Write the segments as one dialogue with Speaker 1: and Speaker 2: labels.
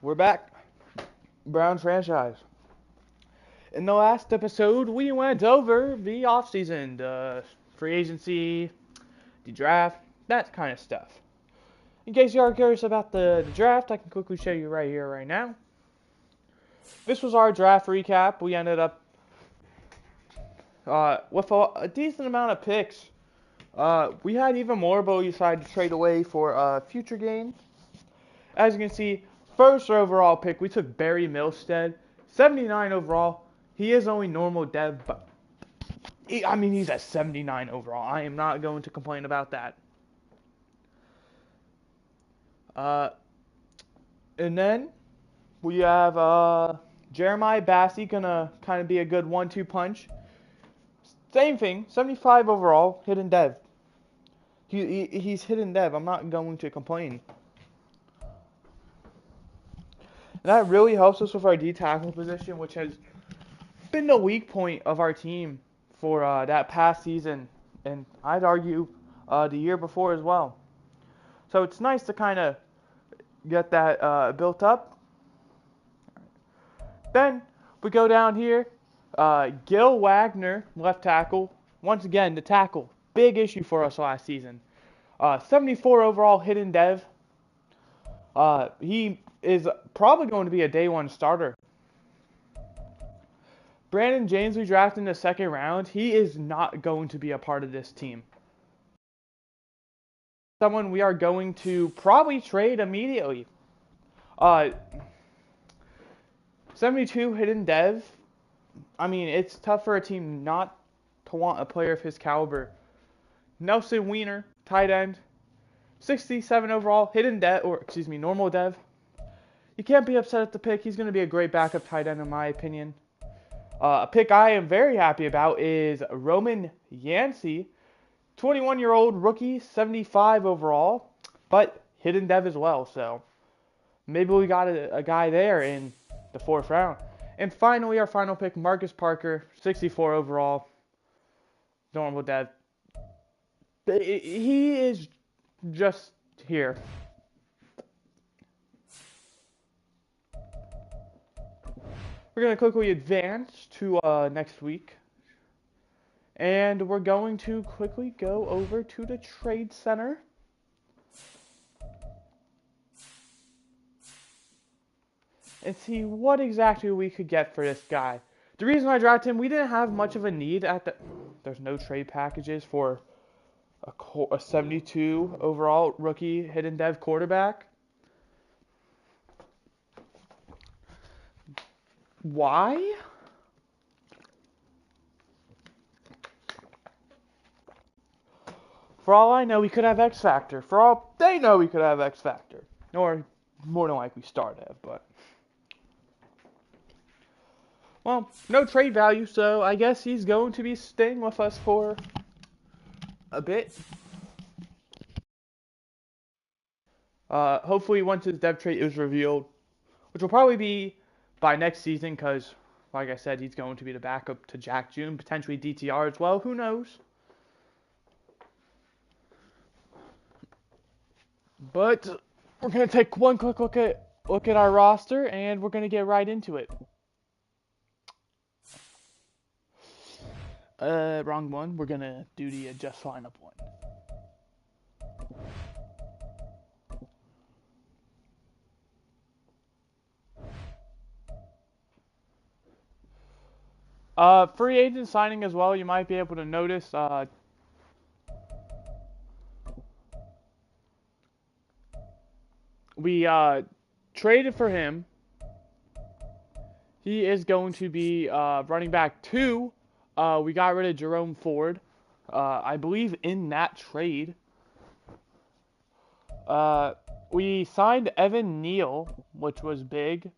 Speaker 1: We're back. Browns franchise. In the last episode, we went over the offseason, the free agency, the draft, that kind of stuff. In case you are curious about the draft, I can quickly show you right here, right now. This was our draft recap. We ended up with a decent amount of picks. We had even more, but we decided to trade away for future gains. As you can see, first overall pick, we took Barry Milstead, 79 overall. He is only normal dev, but he's at 79 overall. I am not going to complain about that. And then we have Jeremiah Bassey, gonna kind of be a good 1-2 punch. Same thing, 75 overall, hidden dev. He's hidden dev. I'm not going to complain. And that really helps us with our D tackle position, which has been the weak point of our team for that past season, and I'd argue the year before as well. So it's nice to kind of get that built up. Then we go down here. Gil Wagner, left tackle. Once again, the tackle, big issue for us last season. 74 overall, hidden dev. He is probably going to be a day one starter. Brandon James, we drafted in the second round. He is not going to be a part of this team. Someone we are going to probably trade immediately. 72 hidden dev. I mean, it's tough for a team not to want a player of his caliber. Nelson Weiner, tight end. 67 overall, hidden dev, normal dev. You can't be upset at the pick. He's going to be a great backup tight end in my opinion. A pick I am very happy about is Roman Yancey, 21-year-old rookie, 75 overall, but hidden dev as well. So maybe we got a guy there in the fourth round. And finally, our final pick, Marcus Parker, 64 overall, normal dev. He is just here. We're going to quickly advance to next week. And we're going to quickly go over to the trade center. And see what exactly we could get for this guy. The reason I drafted him, we didn't have much of a need at the... There's no trade packages for a 72 overall rookie hidden dev quarterback. Why? For all I know, we could have X Factor. For all they know, we could have X Factor. Or more than likely Star Dev, but... Well, no trade value, so I guess he's going to be staying with us for a bit. Hopefully once his dev trait is revealed, which will probably be by next season, because, like I said, he's going to be the backup to Jack June, potentially DTR as well. Who knows? But we're going to take one quick look at our roster, and we're going to get right into it. Wrong one. We're going to do the adjust lineup one. Free agent signing as well, you might be able to notice. We traded for him. He is going to be running back 2. We got rid of Jerome Ford, I believe, in that trade. We signed Evan Neal, which was big.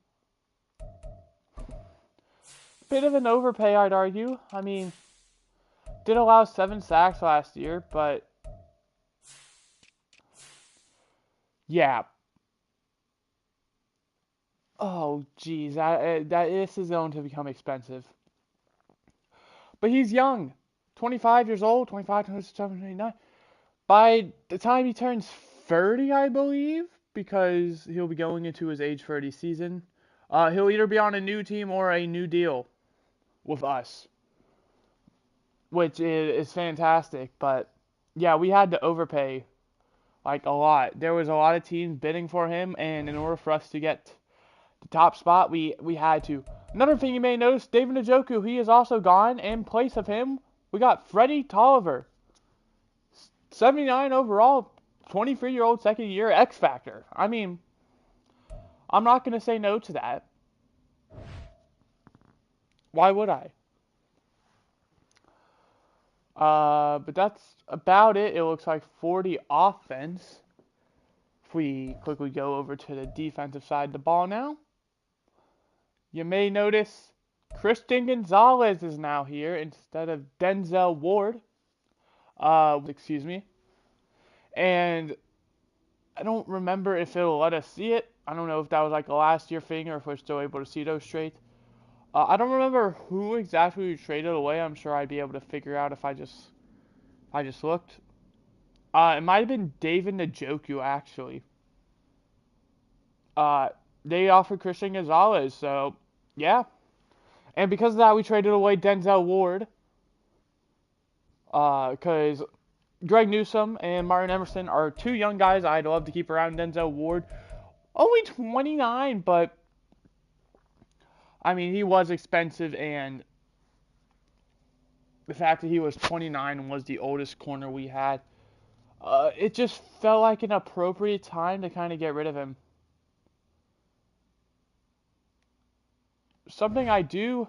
Speaker 1: Bit of an overpay, I'd argue. I mean, did allow 7 sacks last year, but yeah. Oh, geez, this is going to become expensive. But he's young, 25 years old, 25, 27, 29. By the time he turns 30, I believe, because he'll be going into his age 30 season. He'll either be on a new team or a new deal with us, which is fantastic. But yeah, we had to overpay like a lot. There was a lot of teams bidding for him, and in order for us to get the top spot, we had to. Another thing you may notice, David Njoku, he is also gone. In place of him, we got Freddie Tolliver. 79 overall, 23-year-old second year X Factor. I mean, I'm not going to say no to that. Why would I? But that's about it. It looks like 40 offense. If we quickly go over to the defensive side of the ball now, you may notice Christian Gonzalez is now here instead of Denzel Ward. Excuse me. And I don't remember if it'll let us see it. I don't know if that was like a last year thing or if we're still able to see those trades. I don't remember who exactly we traded away. I'm sure I'd be able to figure out if I just looked. It might have been David Njoku, actually. They offered Christian Gonzalez, so yeah. And because of that, we traded away Denzel Ward. Because Greg Newsome and Martin Emerson are two young guys I'd love to keep around. Denzel Ward, only 29, but I mean, he was expensive, and the fact that he was 29 and was the oldest corner we had, it just felt like an appropriate time to kind of get rid of him. Something I do...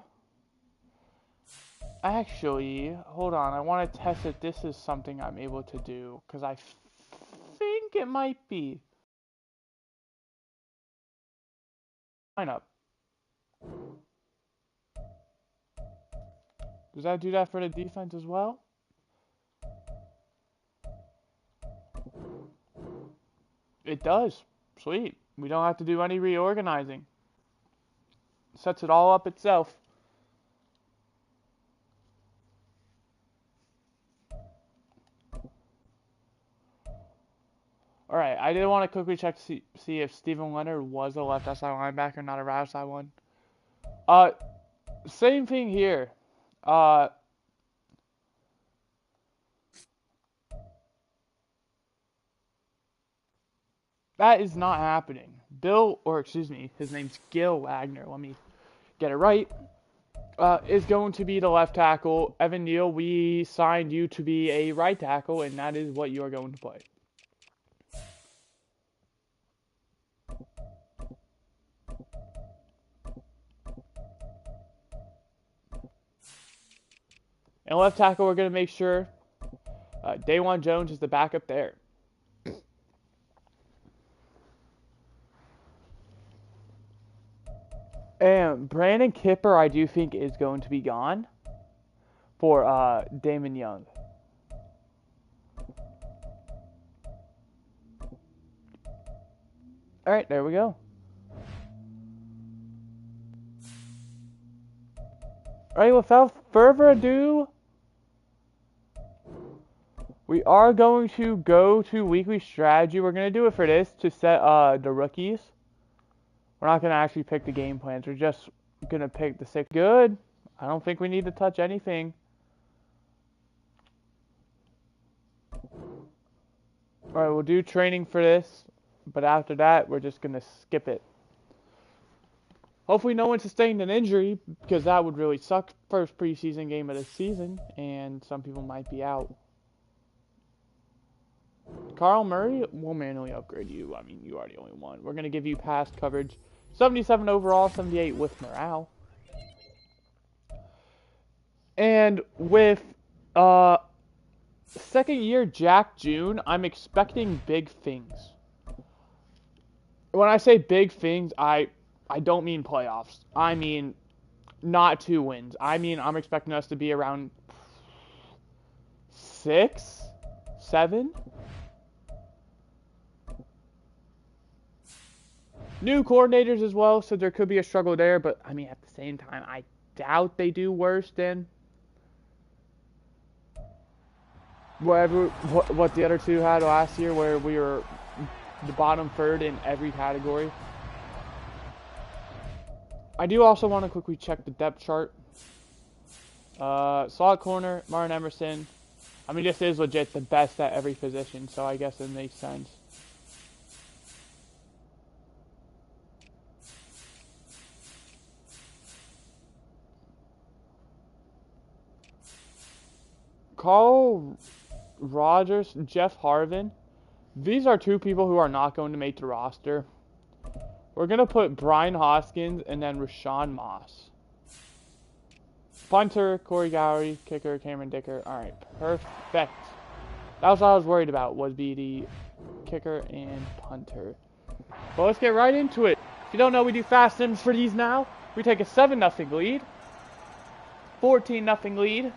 Speaker 1: Actually, hold on. I want to test if this is something I'm able to do, because I think it might be. Line up. Does that do that for the defense as well? It does. Sweet. We don't have to do any reorganizing. Sets it all up itself. Alright, I did want to quickly check to see if Steven Leonard was a left outside linebacker, not a right outside one. Same thing here. That is not happening. His name's Gil Wagner. Let me get it right. Is going to be the left tackle. Evan Neal, we signed you to be a right tackle, and that is what you are going to play. And left tackle, we're going to make sure Dawan Jones is the backup there. And Brandon Kipper, I do think, is going to be gone for Damon Young. All right, there we go. All right, without further ado, we are going to go to weekly strategy. We're going to do it for this to set the rookies. We're not going to actually pick the game plans. We're just going to pick the 6. Good. I don't think we need to touch anything. Alright, we'll do training for this. But after that, we're just going to skip it. Hopefully no one sustained an injury, because that would really suck. First preseason game of the season, and some people might be out. Carl Murray, we'll manually upgrade you. I mean, you are the only one. We're going to give you pass coverage. 77 overall, 78 with morale. And with second year Jack June, I'm expecting big things. When I say big things, I don't mean playoffs. I mean not 2 wins. I mean I'm expecting us to be around 6, 7. New coordinators as well, so there could be a struggle there, but I mean at the same time, I doubt they do worse than what the other two had last year, where we were the bottom third in every category. I do also want to quickly check the depth chart. Slot corner, Martin Emerson. I mean, this is legit the best at every position, so I guess it makes sense. Carl Rogers, Jeff Harvin. These are two people who are not going to make the roster. We're going to put Brian Hoskins and then Rashawn Moss. Punter, Corey Gowrie, kicker, Cameron Dicker. Alright, perfect. That was what I was worried about, would be the kicker and punter. Well, let's get right into it. If you don't know, we do fast sims for these now. We take a 7-0 lead. 14-0 lead.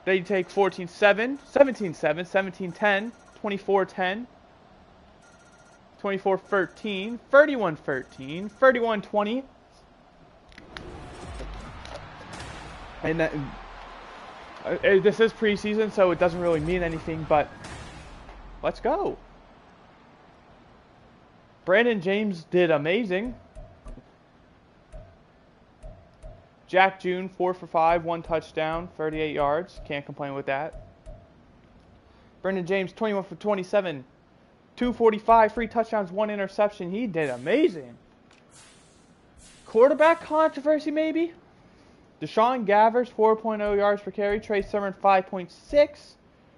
Speaker 1: Then you take 14-7, 17-7, 17-10, 24-10, 24-13, 31-13, 31-20. And that, this is preseason, so it doesn't really mean anything, but let's go. Brandon James did amazing. Jack June, 4 for 5, 1 touchdown, 38 yards. Can't complain with that. Brandon James, 21 for 27, 245, 3 touchdowns, 1 interception. He did amazing. Quarterback controversy, maybe? Deshaun Gavers, 4.0 yards per carry. Trey Sermon, 5.6.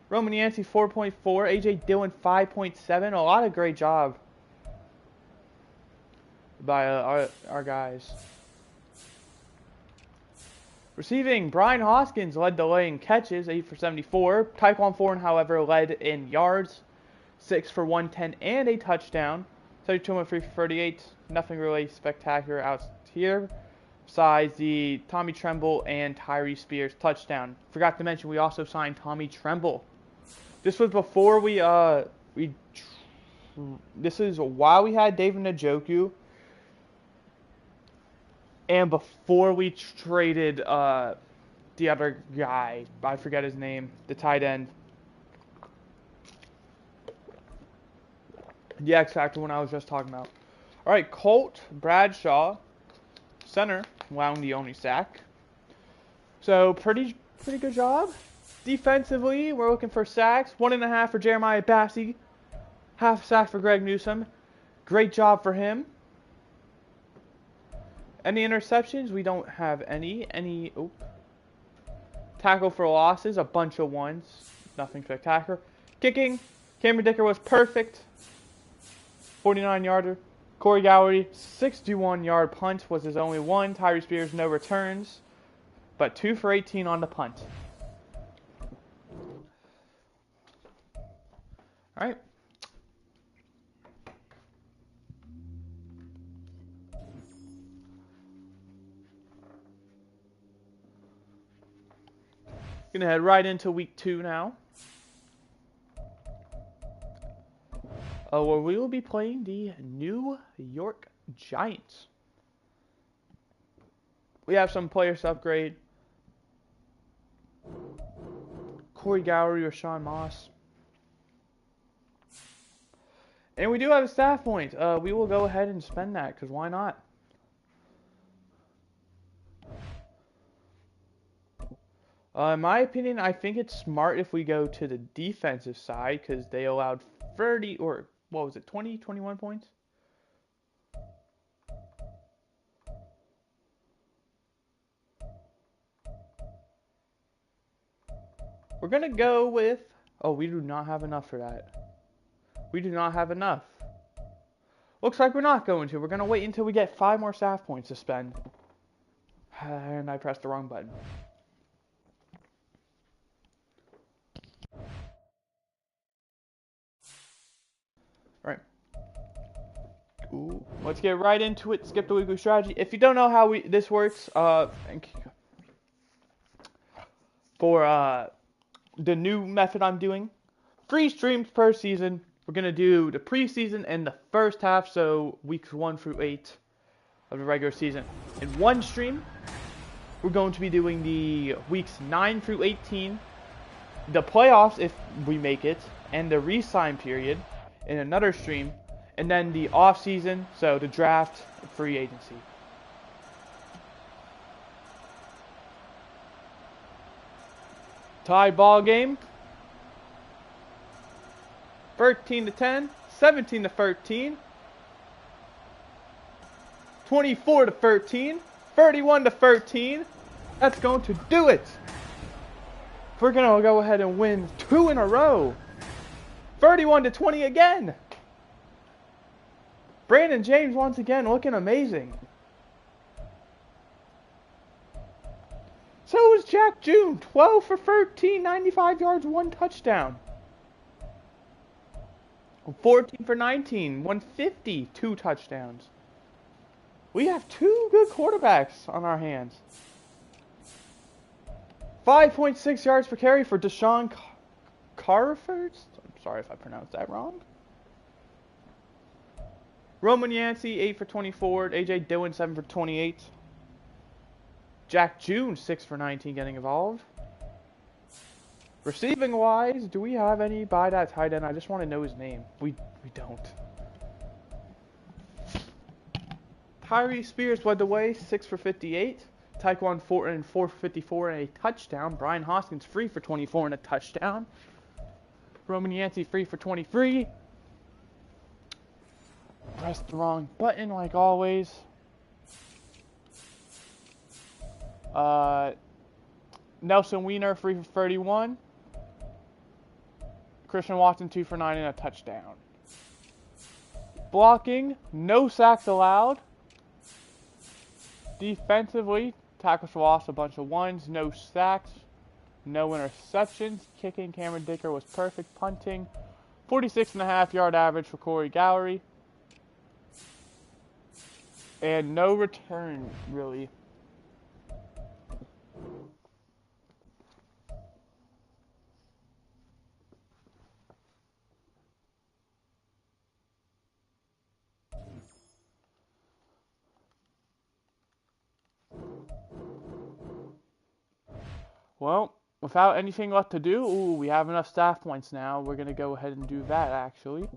Speaker 1: Roman Yancey, 4.4. AJ Dillon, 5.7. A lot of great job by our guys. Receiving, Brian Hoskins led the way in catches, 8 for 74. Tyquan Thorne, however, led in yards, 6 for 110 and a touchdown. 32 for 38. Nothing really spectacular out here, besides the Tommy Tremble and Tyree Spears touchdown. Forgot to mention, we also signed Tommy Tremble. This was before this is while we had David Njoku. And before we traded the other guy, I forget his name, the tight end. The X Factor one I was just talking about. Alright, Colt Bradshaw, center, allowing the only sack. So, pretty good job. Defensively, we're looking for sacks. 1.5 for Jeremiah Bassey. Half sack for Greg Newsome. Great job for him. Any interceptions? We don't have any. Tackle for losses, a bunch of ones. Nothing spectacular. Kicking, Cameron Dicker was perfect. 49-yarder. Corey Gowrie, 61-yard punt was his only one. Tyree Spears, no returns, but 2 for 18 on the punt. All right. Gonna head right into week 2 now. Where we will be playing the New York Giants. We have some players to upgrade. Corey Gowrie or Rashawn Moss. And we do have a staff point. We will go ahead and spend that, because why not? In my opinion, I think it's smart if we go to the defensive side, because they allowed 30, or what was it, 20, 21 points? We're going to go with, oh, we do not have enough for that. We do not have enough. Looks like we're not going to. We're going to wait until we get 5 more staff points to spend. And I pressed the wrong button. Alright. Let's get right into it. Skip the weekly strategy. If you don't know how this works, for the new method I'm doing, 3 streams per season. We're going to do the preseason and the first half, so weeks 1 through 8 of the regular season. In 1 stream, we're going to be doing the weeks 9 through 18, the playoffs if we make it, and the re-sign period. in another stream, and then the off season, so the draft, free agency. Tie ball game. 13-10, 17-13, 24-13, 31-13. That's going to do it. We're going to go ahead and win 2 in a row. 31-20 again. Brandon James once again looking amazing. So is Jack June, 12 for 13, 95 yards, 1 touchdown. 14 for 19, 150, 2 touchdowns. We have 2 good quarterbacks on our hands. 5.6 yards per carry for Deshaun Carford. I'm sorry if I pronounced that wrong. Roman Yancey, 8 for 24. A.J. Dillon, 7 for 28. Jack June, 6 for 19, getting involved. Receiving wise, do we have any by that tight end? I just want to know his name. We don't. Tyree Spears led the way, 6 for 58. Tyquan Thornton, 4 for 54 and a touchdown. Brian Hoskins, 3 for 24 and a touchdown. Roman Yancey, 3 for 23. Pressed the wrong button like always. Nelson Weiner, 3 for 31. Christian Watson, 2 for 9 and a touchdown. Blocking, no sacks allowed. Defensively, tackles for loss, a bunch of 1s, no sacks, no interceptions. Kicking, Cameron Dicker was perfect. Punting, 46.5 yard average for Corey Gallery. And no return, really. Well, without anything left to do, we have enough staff points now. We're going to go ahead and do that, actually.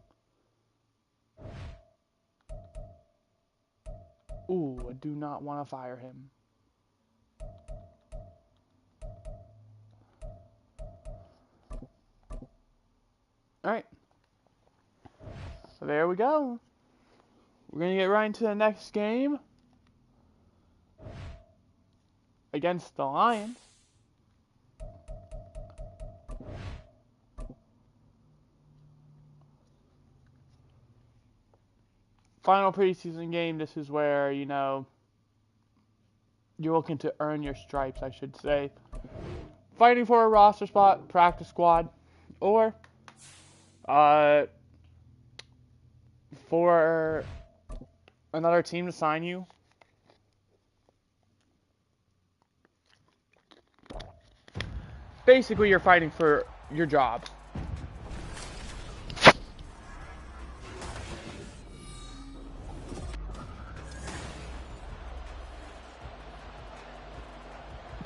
Speaker 1: I do not want to fire him. Alright. So there we go. We're going to get right into the next game. Against the Lions. Final preseason game, this is where, you know, you're looking to earn your stripes, I should say. Fighting for a roster spot, practice squad, or for another team to sign you. Basically, you're fighting for your job.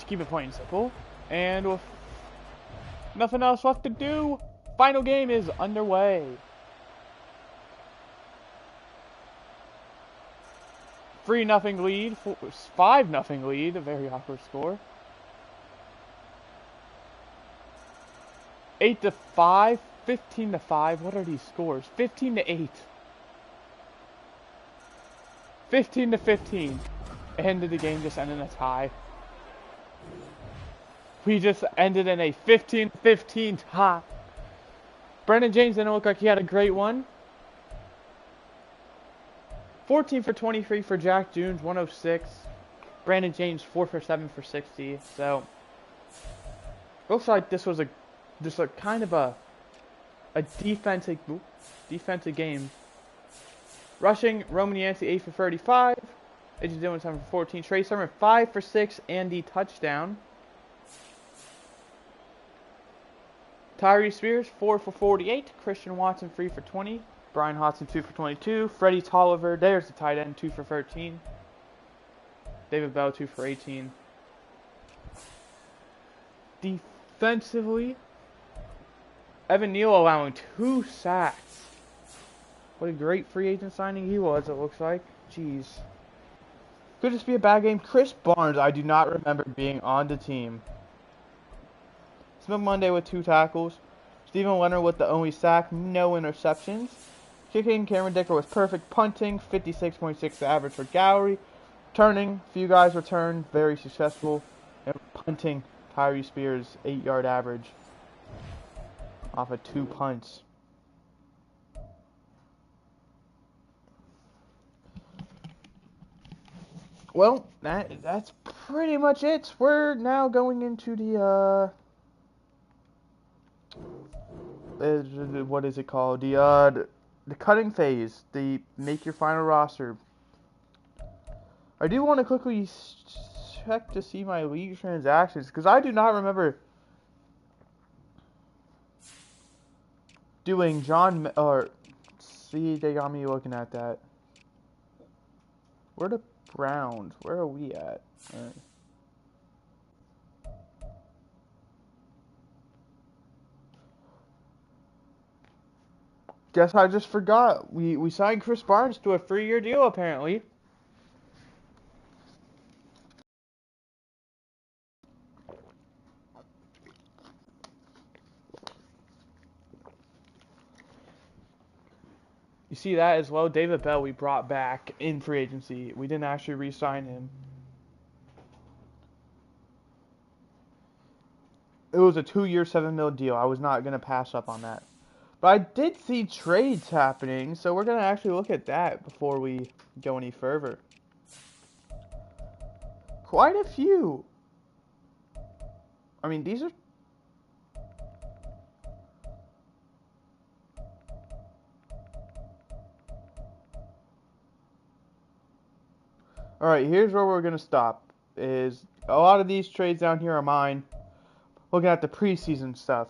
Speaker 1: Keep it plain and simple. And with nothing else left to do, final game is underway. 3-0 lead, 5-0 lead, a very awkward score. 8-5, 15-5, what are these scores? 15-8. 15-15. End of the game just ended in a tie. We just ended in a 15-15 tie. Brandon James didn't look like he had a great one. 14 for 23 for Jack June, 106. Brandon James, 4 for 7 for 60. So, looks like this was just a kind of a defensive game. Rushing, Roman Yancey, 8 for 35. A.J. Dillon, 7 for 14. Trey Sermon, 5 for 6 and the touchdown. Tyree Spears, 4 for 48. Christian Watson, 3 for 20. Brian Hodson, 2 for 22. Freddie Tolliver, there's the tight end, 2 for 13. David Bell, 2 for 18. Defensively, Evan Neal allowing 2 sacks. What a great free agent signing he was, it looks like. Jeez. Could this be a bad game? Chris Barnes, I do not remember being on the team. Smith Monday with 2 tackles. Steven Leonard with the only sack, no interceptions. Kicking, Cameron Dicker was perfect. Punting, 56.6 average for Gowrie. Turning, few guys returned, very successful. And punting, Tyree Spears, 8-yard average off of 2 punts. Well, that's pretty much it. We're now going into the what is it called? The cutting phase. The make your final roster. I do want to quickly check to see my league transactions because I do not remember doing John or see they got me looking at that. Where the Browns? Where are we at? Right. Guess I just forgot. We signed Chris Barnes to a 3-year deal apparently. You see that as well. David Bell we brought back in free agency. We didn't actually re-sign him. It was a 2-year, $7 million deal. I was not going to pass up on that. But I did see trades happening, so we're going to actually look at that before we go any further. Quite a few. I mean, these are... Alright, here's where we're going to stop. Is a lot of these trades down here are mine. Looking at the preseason stuff.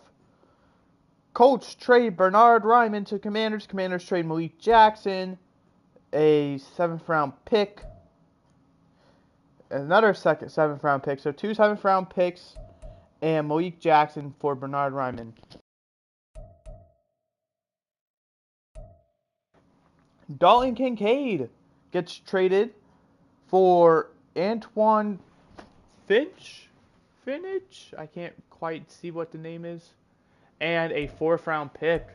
Speaker 1: Colts trade Bernhard Raimann to Commanders. Commanders trade Malik Jackson. A 7th round pick. Another 7th round pick. So 2 7th round picks. And Malik Jackson for Bernhard Raimann. Dalton Kincaid gets traded for Antoine Finch? I can't quite see what the name is. And a 4th round pick.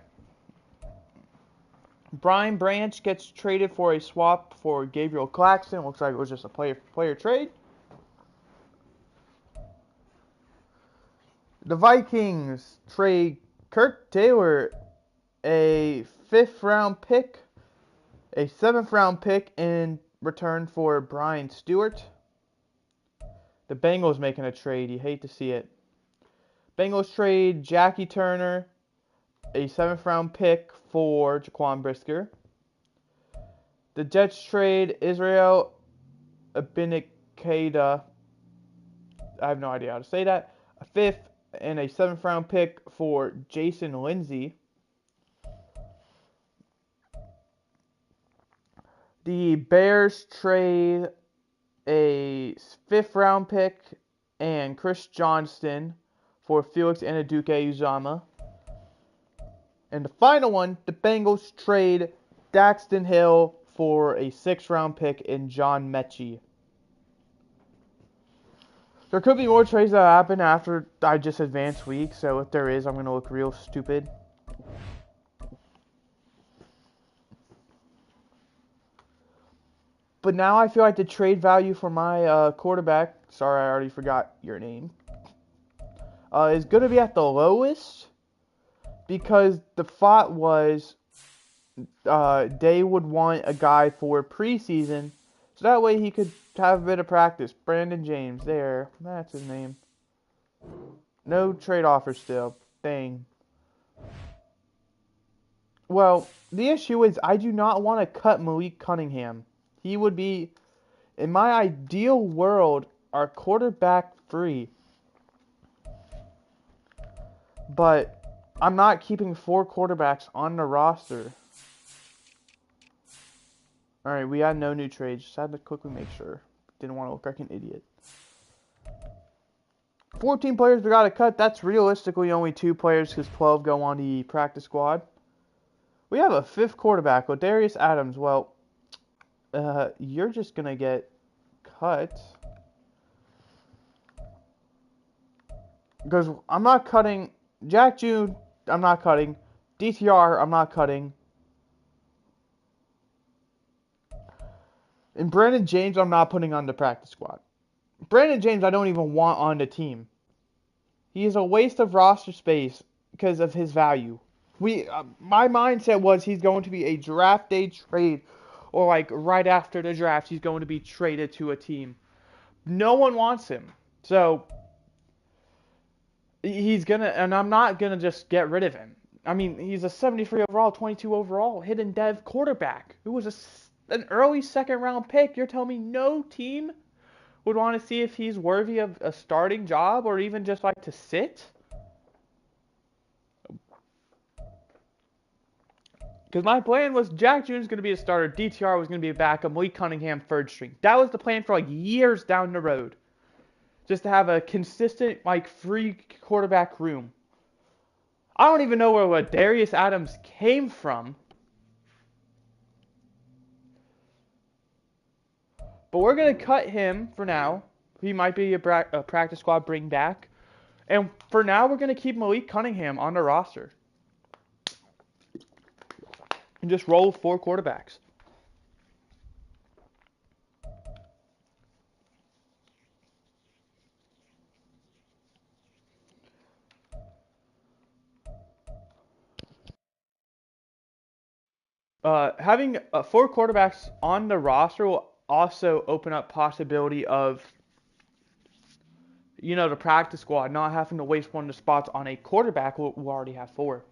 Speaker 1: Brian Branch gets traded for a swap for Gabriel Claxton. Looks like it was just a player trade. The Vikings trade Kirk Taylor a 5th round pick, a 7th round pick in return for Brian Stewart. The Bengals making a trade. You hate to see it. Bengals trade Jackie Turner, a 7th round pick for Jaquan Brisker. The Jets trade Israel Abinikada. I have no idea how to say that. A 5th and a 7th round pick for Jason Lindsay. The Bears trade a 5th round pick and Chris Johnston for Felix Anudike-Uzomah. And the final one, the Bengals trade Daxton Hill for a 6th round pick in John Mechie. There could be more trades that happen after I just advanced week, so if there is, I'm going to look real stupid. But now I feel like the trade value for my quarterback, sorry I already forgot your name, is going to be at the lowest because the thought was they would want a guy for preseason so that way he could have a bit of practice. Brandon James, there, that's his name. No trade offer still. Dang. Well, the issue is I do not want to cut Malik Cunningham. He would be, in my ideal world, our quarterback free. But I'm not keeping 4 quarterbacks on the roster. Alright, we had no new trades. Just had to quickly make sure. Didn't want to look like an idiot. 14 players we got to cut. That's realistically only 2 players because 12 go on the practice squad. We have a fifth quarterback, Darius Adams. Well, you're just going to get cut. Because I'm not cutting Jack June, I'm not cutting. DTR, I'm not cutting. And Brandon James, I'm not putting on the practice squad. Brandon James, I don't even want on the team. He is a waste of roster space because of his value. My mindset was he's going to be a draft day trade, or like right after the draft, he's going to be traded to a team. No one wants him, so and I'm not gonna just get rid of him. I mean, he's a 73 overall, 22 overall, hidden dev quarterback who was an early second round pick. You're telling me no team would want to see if he's worthy of a starting job or even just like to sit? Because my plan was Jack June's going to be a starter, DTR was going to be a backup, Malik Cunningham third string. That was the plan for like years down the road. Just to have a consistent, like, free quarterback room. I don't even know where Darius Adams came from. But we're going to cut him for now. He might be a practice squad bring back. And for now, we're going to keep Malik Cunningham on the roster. And just roll with 4 quarterbacks. Having 4 quarterbacks on the roster will also open up possibility of, the practice squad not having to waste one of the spots on a quarterback who already have 4.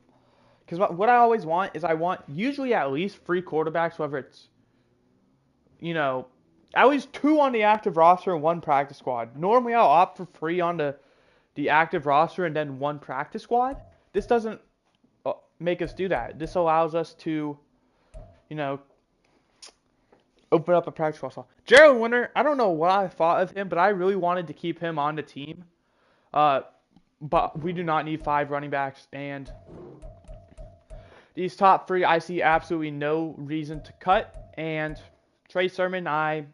Speaker 1: Because what I always want is I want usually at least 3 quarterbacks, whether it's, at least 2 on the active roster and 1 practice squad. Normally I'll opt for 3 on the active roster and then 1 practice squad. This doesn't make us do that. This allows us to, open up a practice squad. Jared Winter, I don't know what I thought of him, but I really wanted to keep him on the team. But we do not need 5 running backs, and these top 3 I see absolutely no reason to cut. And Trey Sermon, I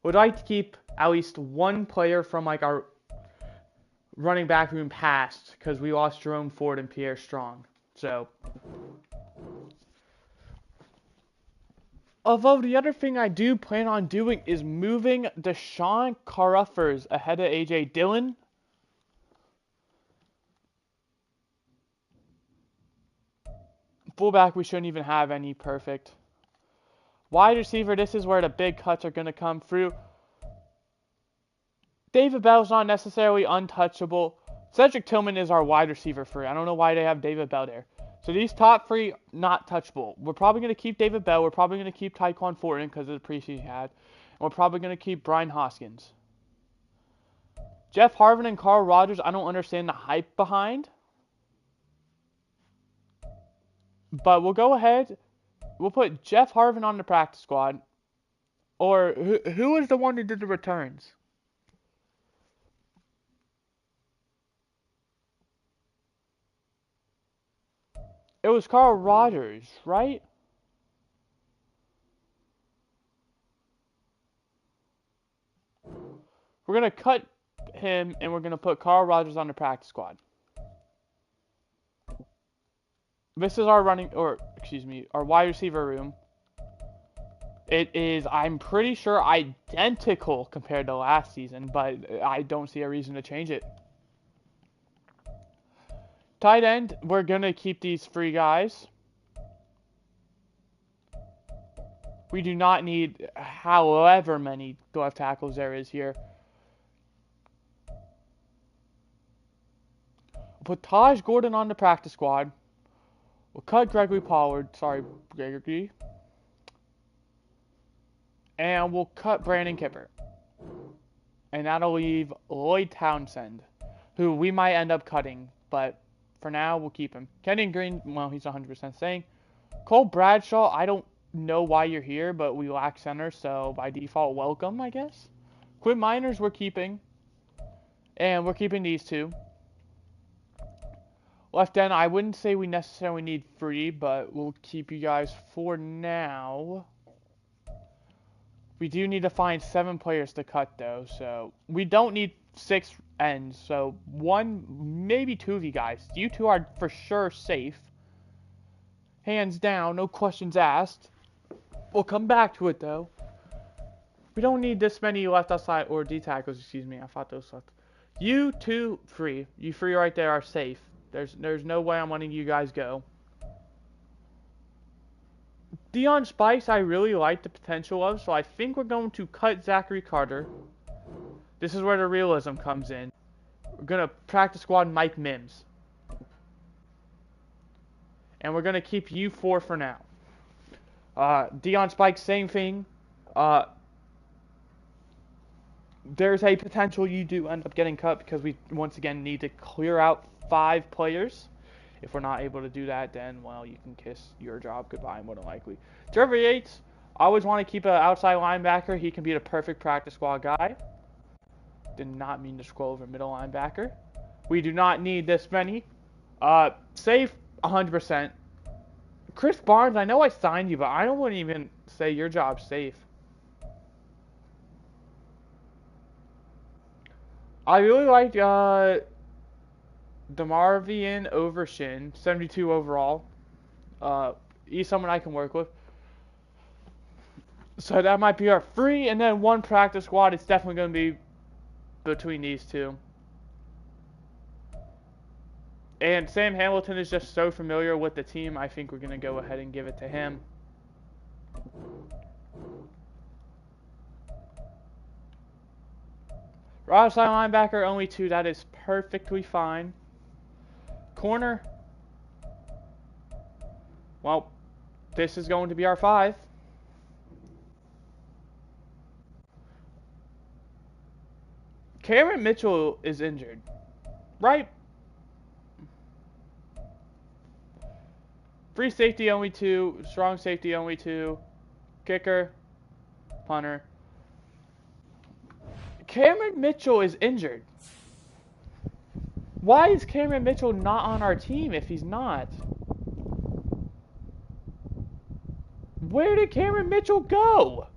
Speaker 1: would like to keep at least 1 player from like our running back room past, because we lost Jerome Ford and Pierre Strong. So, although the other thing I do plan on doing is moving Deshaun Carruthers ahead of A.J. Dillon. Fullback, we shouldn't even have any perfect. Wide receiver, this is where the big cuts are going to come through. David Bell's not necessarily untouchable. Cedric Tillman is our wide receiver 3. I don't know why they have David Bell there. So these top 3, not touchable. We're probably going to keep David Bell. We're probably going to keep Tyquan Thornton because of the preseason he had. And we're probably going to keep Brian Hoskins. Jeff Harvin and Carl Rogers, I don't understand the hype behind. But we'll go ahead. We'll put Jeff Harvin on the practice squad. Or who was the one who did the returns? It was Carl Rogers, right? We're going to cut him, and we're going to put Carl Rogers on the practice squad. This is our our wide receiver room. It is, I'm pretty sure, identical compared to last season, but I don't see a reason to change it. Tight end, we're going to keep these 3 guys. We do not need however many left tackles there is here. We'll put Taj Gordon on the practice squad. We'll cut Gregory Pollard. Sorry, Gregory. And we'll cut Brandon Kipper. And that'll leave Lloyd Townsend, who we might end up cutting, but for now, we'll keep him. Kenyon Green, well, he's 100% staying. Cole Bradshaw, I don't know why you're here, but we lack center, so by default, welcome, I guess. Quinn Miners, we're keeping. And we're keeping these 2. Left end, I wouldn't say we necessarily need 3, but we'll keep you guys for now. We do need to find 7 players to cut, though, so we don't need 6 ends. So 1, maybe 2 of you guys. You 2 are for sure safe. Hands down, no questions asked. We'll come back to it, though. We don't need this many left outside, or D tackles, excuse me. I thought those left. You 2, 3. You 3 right there are safe. There's no way I'm letting you guys go. Deion Spikes, I really like the potential of, so I think we're going to cut Zachary Carter. This is where the realism comes in. We're going to practice squad Mike Mims. And we're going to keep you 4 for now. Deion Spikes, same thing. There's a potential you do end up getting cut because we, once again, need to clear out 5 players. If we're not able to do that, then, well, you can kiss your job goodbye, more than likely. Trevor Yates, I always want to keep an outside linebacker. He can be the perfect practice squad guy. Did not mean to scroll over middle linebacker. We do not need this many. Safe 100%. Chris Barnes, I know I signed you, but I don't want to even say your job's safe. I really like DeMarvion Overshin, 72 overall. He's someone I can work with. So that might be our 3, and then 1 practice squad. It's definitely going to be between these 2. And Sam Hamilton is just so familiar with the team, I think we're going to go ahead and give it to him. Outside linebacker, only 2. That is perfectly fine. Corner. Well, this is going to be our 5. Cameron Mitchell is injured, right? Free safety, only 2. Strong safety, only 2. Kicker. Punter. Cameron Mitchell is injured. Why is Cameron Mitchell not on our team if he's not? Where did Cameron Mitchell go?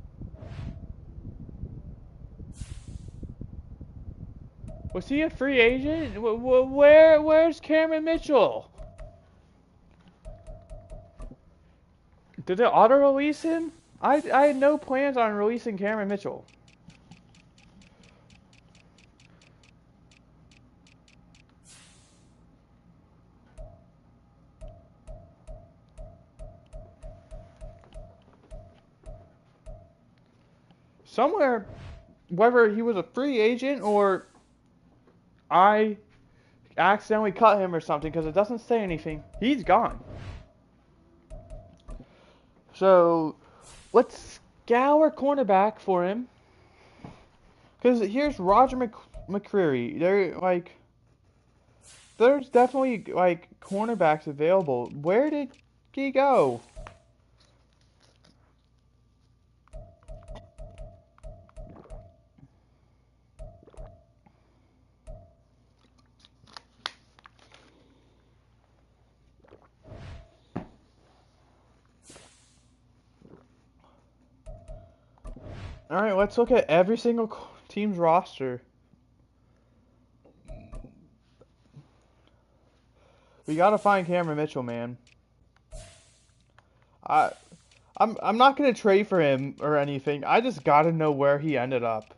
Speaker 1: Was he a free agent? Where's Cameron Mitchell? Did they auto-release him? I had no plans on releasing Cameron Mitchell. Somewhere, whether he was a free agent or I accidentally cut him or something, because it doesn't say anything, he's gone. So, let's scour cornerback for him. Because here's Roger McCreary. There's definitely, cornerbacks available. Where did he go? Alright, let's look at every single team's roster. We gotta find Cameron Mitchell, man. I'm not gonna trade for him or anything. I just gotta know where he ended up.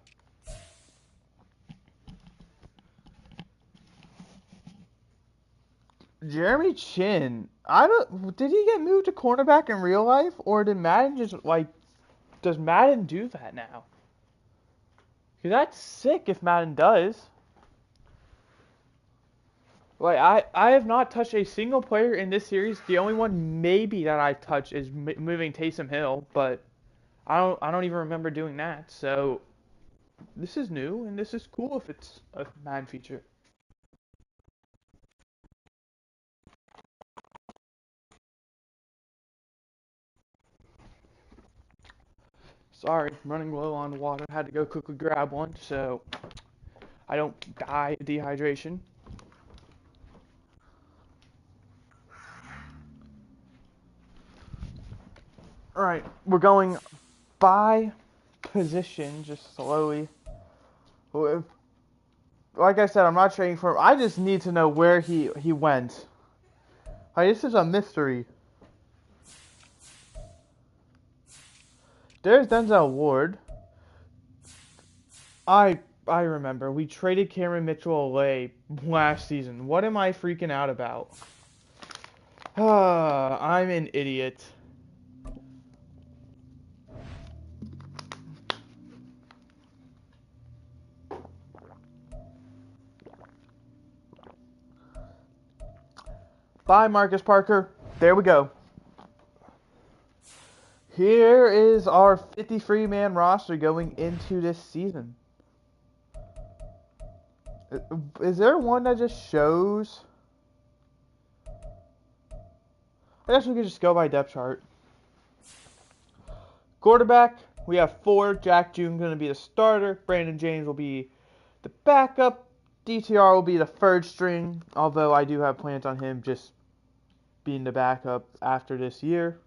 Speaker 1: Jeremy Chin. Did he get moved to cornerback in real life, or did Madden just does Madden do that now? Cause that's sick if Madden does. I have not touched a single player in this series. The only one maybe that I touched is moving Taysom Hill, but I don't even remember doing that. So this is new, and this is cool if it's a Madden feature. Sorry, I'm running low on water. I had to go quickly grab one so I don't die of dehydration. Alright, we're going by position, just slowly. Like I said, I'm not trading for him. I just need to know where he went. This is a mystery. There's Denzel Ward. I remember. We traded Cameron Mitchell away last season. What am I freaking out about? I'm an idiot. Bye, Marcus Parker. There we go. Here is our 53-man roster going into this season. Is there one that just shows? I guess we could just go by depth chart. Quarterback, we have 4. Jack June going to be the starter. Brandon James will be the backup. DTR will be the third string, although I do have plans on him just being the backup after this year.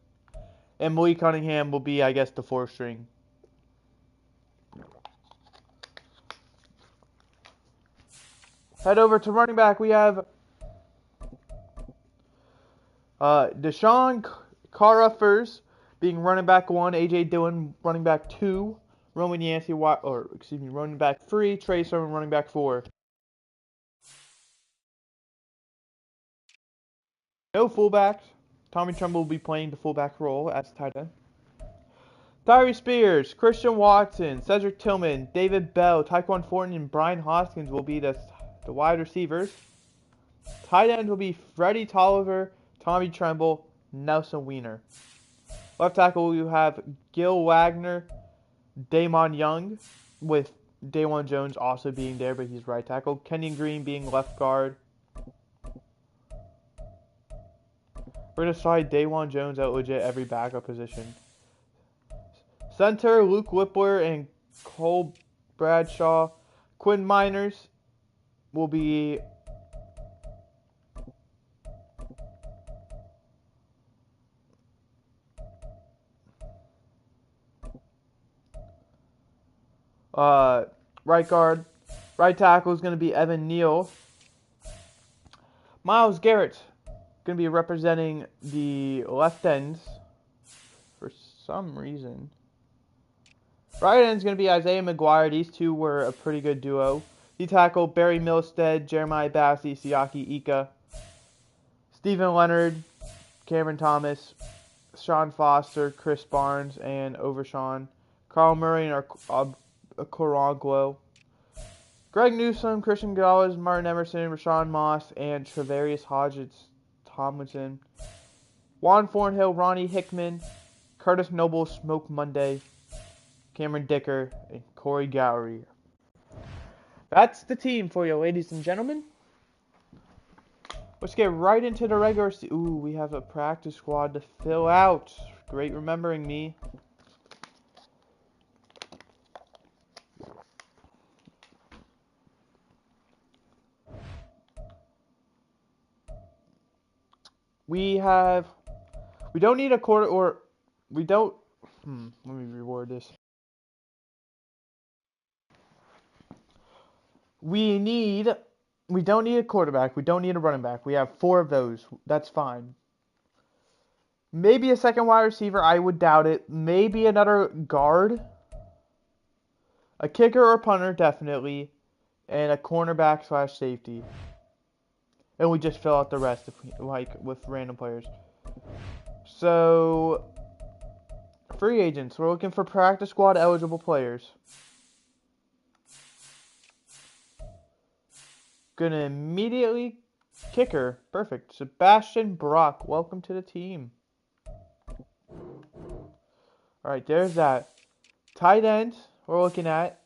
Speaker 1: And Malik Cunningham will be, I guess, the 4th string. Head over to running back. We have Deshaun Carruthers being running back 1, AJ Dillon running back 2, running back 3, Trey Sermon running back 4. No fullbacks. Tommy Tremble will be playing the fullback role as tight end. Tyree Spears, Christian Watson, Cedric Tillman, David Bell, Tyquan Thornton, and Brian Hoskins will be the wide receivers. Tight end will be Freddie Tolliver, Tommy Tremble, Nelson Weiner. Left tackle you have Gil Wagner, Damon Young, with Dawan Jones also being there, but he's right tackle. Kenyon Green being left guard. We're going to slide Dawan Jones out legit every backup position. Center, Luke Whippler and Cole Bradshaw. Quinn Miners will be right guard. Right tackle is going to be Evan Neal. Myles Garrett going to be representing the left ends for some reason. Right end is going to be Isaiah McGuire. These two were a pretty good duo. D tackle Barry Milstead, Jeremiah Bassey, Siaki Ika. Stephen Leonard, Cameron Thomas, Sean Foster, Chris Barnes, and Overshawn. Carl Murray and Coronglo. Greg Newsome, Christian Gonzalez, Martin Emerson, Rashawn Moss, and Travarius Hodges Tomlinson. Juan Thornhill, Ronnie Hickman, Curtis Noble, Smoke Monday, Cameron Dicker, and Corey Gowrie. That's the team for you, ladies and gentlemen. Let's get right into the regular season. Ooh, we have a practice squad to fill out. Great remembering me. We don't need a quarter, or we don't, let me reword this. We don't need a quarterback. We don't need a running back. We have 4 of those. That's fine. Maybe a second wide receiver. I would doubt it. Maybe another guard. A kicker or punter, definitely. And a cornerback / safety. And we just fill out the rest with random players. So, free agents. We're looking for practice squad eligible players. Gonna immediately kicker. Perfect. Sebastian Brock. Welcome to the team. Alright, there's that. Tight end. We're looking at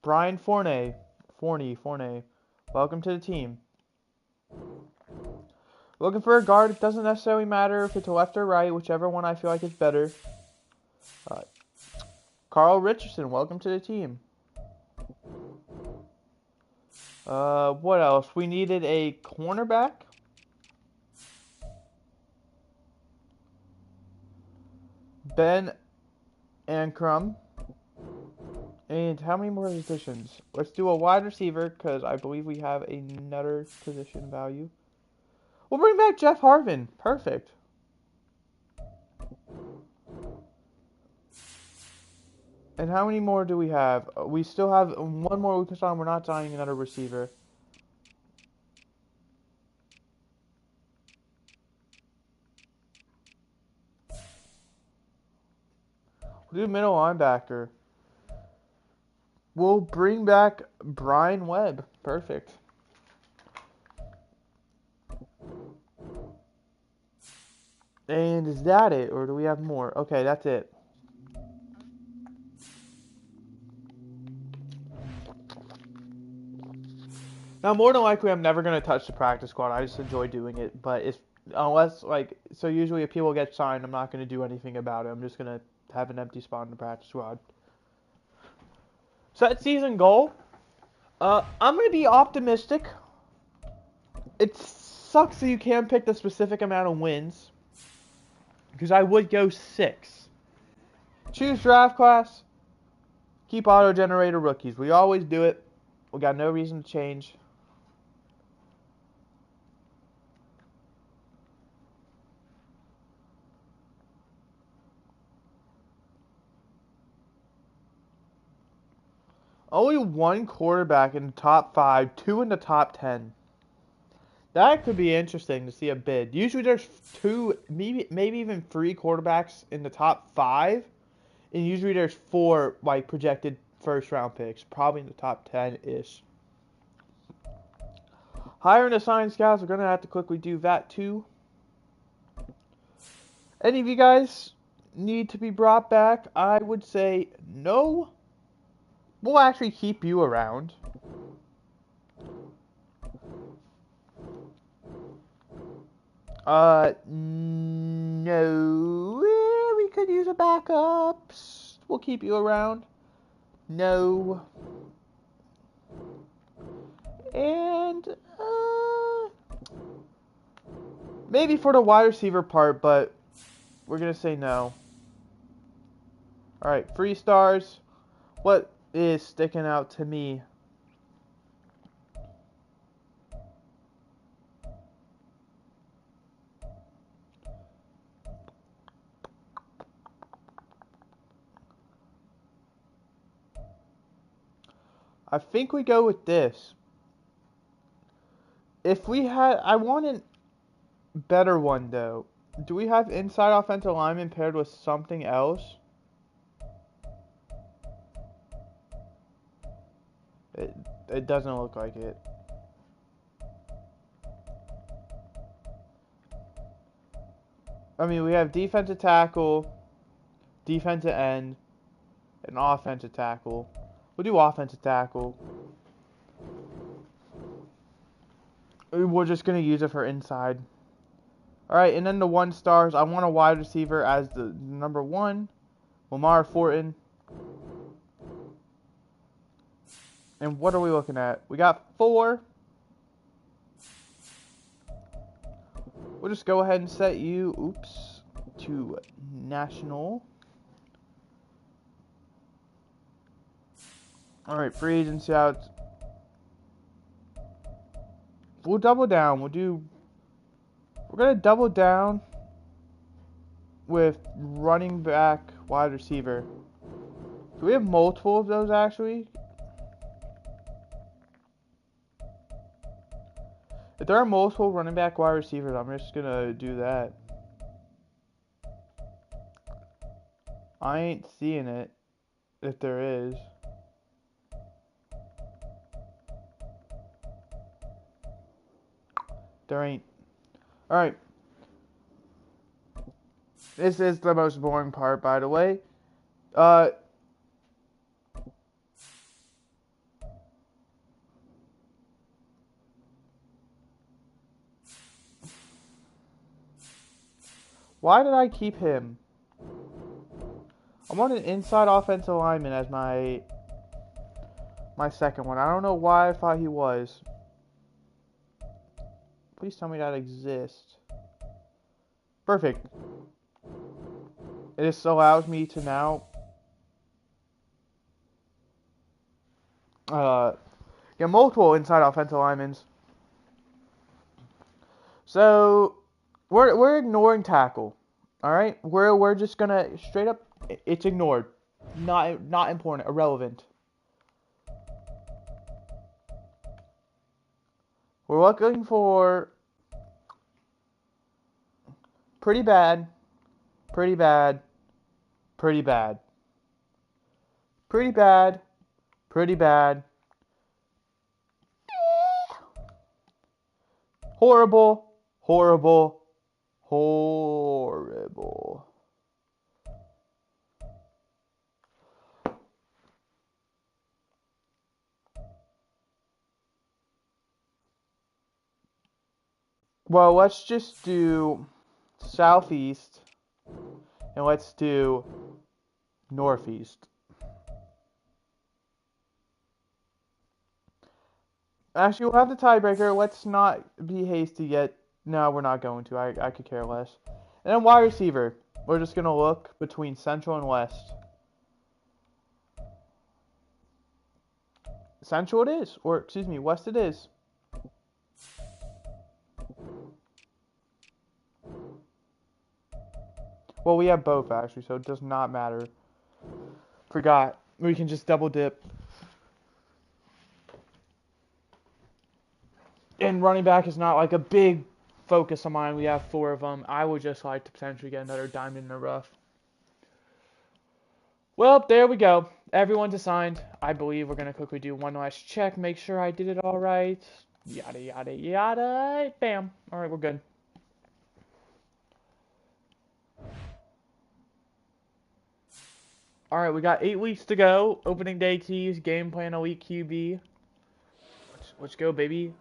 Speaker 1: Brian Forney. Welcome to the team. Looking for a guard. It doesn't necessarily matter if it's left or right, whichever one I feel like is better. Carl Richardson. Welcome to the team. What else? We needed a cornerback. Ben Ankrum. And how many more positions? Let's do a wide receiver because I believe we have another position value. We'll bring back Jeff Harvin. Perfect. And how many more do we have? We still have one more we can sign. We're not signing another receiver. We'll do middle linebacker. We'll bring back Brian Webb. Perfect. And is that it? Or do we have more? Okay, that's it. Now, more than likely, I'm never going to touch the practice squad. I just enjoy doing it. But if, unless, like, so usually if people get signed, I'm not going to do anything about it. I'm just going to have an empty spot in the practice squad. Set season goal. I'm going to be optimistic. It sucks that you can't pick the specific amount of wins. Because I would go 6. Choose draft class. Keep auto-generator rookies. We always do it. We got no reason to change. Only one quarterback in the top 5, 2 in the top 10. That could be interesting to see a bid. Usually there's 2, maybe even 3 quarterbacks in the top 5. And usually there's 4 like projected first round picks. Probably in the top 10-ish. Hiring assigned scouts, we're going to have to quickly do that too. Any of you guys need to be brought back? I would say no. We'll actually keep you around. No. We could use a backup. We'll keep you around. No. And, maybe for the wide receiver part, but we're going to say no. Alright, free stars. What is sticking out to me? I think we go with this. If we had, I want a better one though. Do we have inside offensive lineman paired with something else? It doesn't look like it. I mean, we have defensive tackle, defensive end, and offensive tackle. We'll do offensive tackle. We're just going to use it for inside. Alright, and then the 1 stars. I want a wide receiver as the number 1. Lamar Fortin. And what are we looking at? We got 4. We'll just go ahead and set you, to national. Alright, free agency out. We'll double down. We're going to double down with running back, wide receiver. Do we have multiple of those actually? If there are multiple running back, wide receivers, I'm just going to do that. I ain't seeing it, if there is. There ain't. Alright. This is the most boring part, by the way. Why did I keep him? I want an inside offensive lineman as my second one. I don't know why I thought he was. Please tell me that exists. Perfect. This allows me to now get multiple inside offensive linemen. So we're ignoring tackle. All right, we're just gonna straight up. It's ignored. Not important. Irrelevant. We're looking for pretty bad, pretty bad, pretty bad, pretty bad, pretty bad, horrible, horrible, horrible. Well, let's just do southeast, and let's do northeast. Actually, we'll have the tiebreaker. Let's not be hasty yet. No, we're not going to. I could care less. And then wide receiver. We're just going to look between central and west. Central it is. Or, excuse me, west it is. Well, we have both, actually, so it does not matter. Forgot. We can just double dip. And running back is not like a big focus of mine. We have 4 of them. I would just like to potentially get another diamond in the rough. Well, there we go. Everyone's assigned. I believe we're going to quickly do one last check. Make sure I did it all right. Yada, yada, yada. Bam. All right, we're good. All right, we got 8 weeks to go. Opening day teas, game plan, elite QB. Let's go, baby.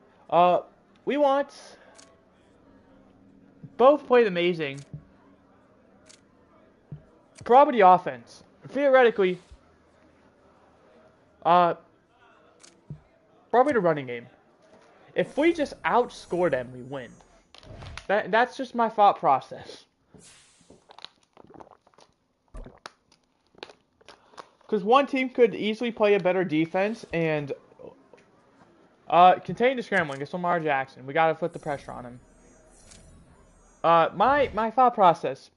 Speaker 1: We want... Both played amazing. Probably the offense. Theoretically, probably the running game. If we just outscore them, we win. That's just my thought process. Because one team could easily play a better defense and contain the scrambling. It's Lamar Jackson. We gotta put the pressure on him. My thought process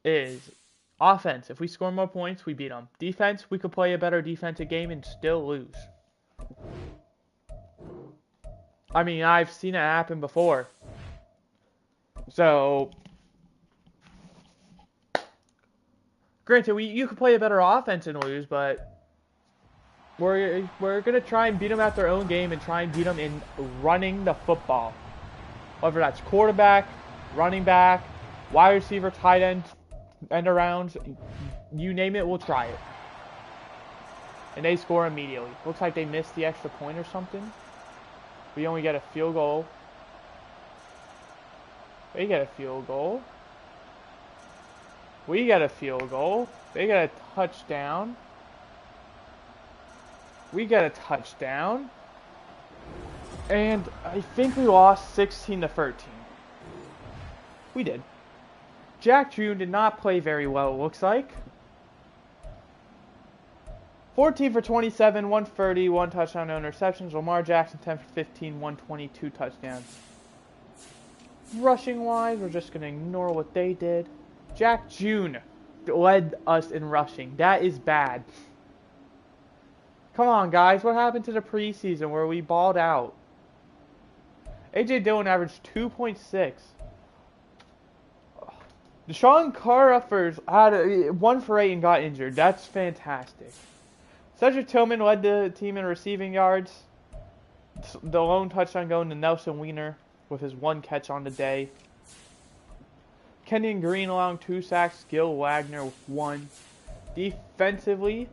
Speaker 1: is offense. If we score more points, we beat them. Defense, we could play a better defensive game and still lose. I mean, I've seen it happen before. So, granted, you could play a better offense and lose, but we're gonna try and beat them at their own game and try and beat them in running the football. Whether that's quarterback, running back, wide receiver, tight end, end arounds, you name it, we'll try it. And they score immediately. Looks like they missed the extra point or something. We only get a field goal. They get a field goal. We get a field goal. They get a touchdown. We get a touchdown. And I think we lost 16-13. We did. Jack June did not play very well, it looks like. 14 for 27, 130, 1 touchdown, no interceptions. Lamar Jackson, 10 for 15, 122 touchdowns. Rushing-wise, we're just going to ignore what they did. Jack June led us in rushing. That is bad. Come on, guys. What happened to the preseason where we balled out? A.J. Dillon averaged 2.6. Deshaun Carruthers had 1 for 8 and got injured. That's fantastic. Cedric Tillman led the team in receiving yards. The lone touchdown going to Nelson Weiner with his 1 catch on the day. Kenyon Green allowing 2 sacks. Gil Wagner with 1. Defensively,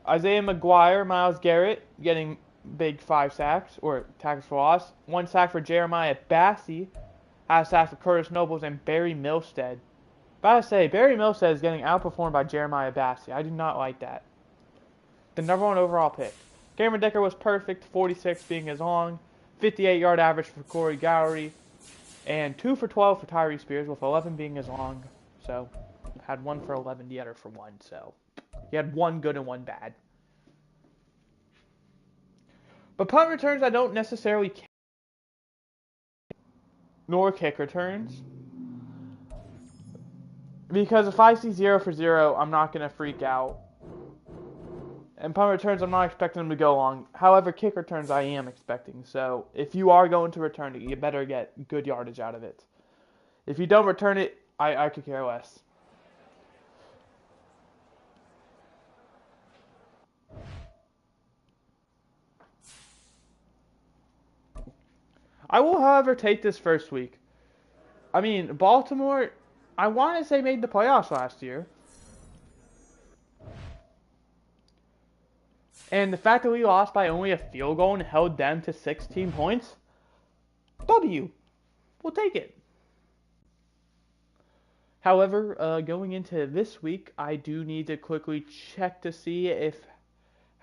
Speaker 1: Isaiah McGuire, Myles Garrett getting big 5 sacks or tackles for loss. 1 sack for Jeremiah Bassey. Half sack for Curtis Nobles and Barry Milstead. About to say, Barry Milstead is getting outperformed by Jeremiah Bassey. I do not like that. The #1 overall pick. Cameron Dicker was perfect, 46 being his long, 58-yard average for Corey Gowrie, and 2 for 12 for Tyree Spears, with 11 being his long. So, had one for 11, the other for 1. So he had one good and one bad. But punt returns, I don't necessarily care, nor kick returns. Because if I see 0 for 0, I'm not going to freak out. And punt returns, I'm not expecting them to go long. However, kick returns, I am expecting. So if you are going to return it, you better get good yardage out of it. If you don't return it, I could care less. I will, however, take this first week. I mean, Baltimore, I want to say made the playoffs last year. And the fact that we lost by only a field goal and held them to 16 points, W. We'll take it. However, going into this week, I do need to quickly check to see if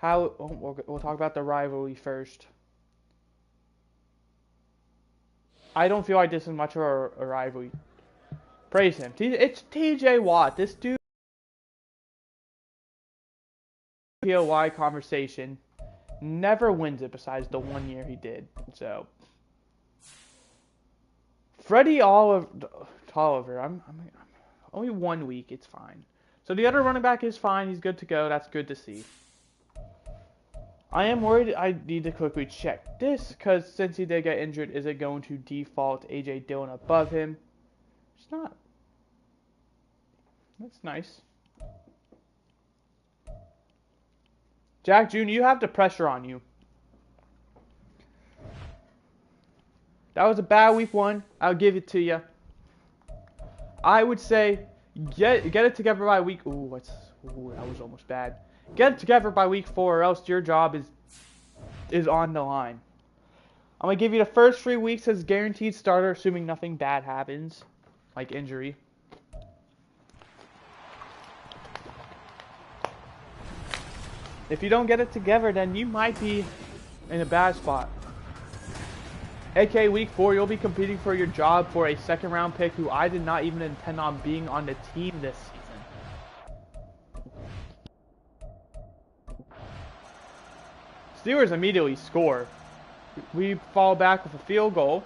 Speaker 1: we'll talk about the rivalry first. I don't feel like this is much of a rivalry. Praise him. It's TJ Watt. This dude. POY conversation. Never wins it besides the 1 year he did. So. Freddie Tolliver. I'm only 1 week. It's fine. So the other running back is fine. He's good to go. That's good to see. I am worried. I need to quickly check this because since he did get injured, is it going to default A.J. Dillon above him? It's not. That's nice. Jack Jr., you have the pressure on you. That was a bad week 1. I'll give it to you. I would say get it together by week. Ooh, that was almost bad. Get it together by week 4, or else your job is on the line. I'm gonna give you the first 3 weeks as guaranteed starter, assuming nothing bad happens, like injury. If you don't get it together, then you might be in a bad spot. AK week 4, you'll be competing for your job for a 2nd round pick who I did not even intend on being on the team this season. Steelers immediately score. We fall back with a field goal.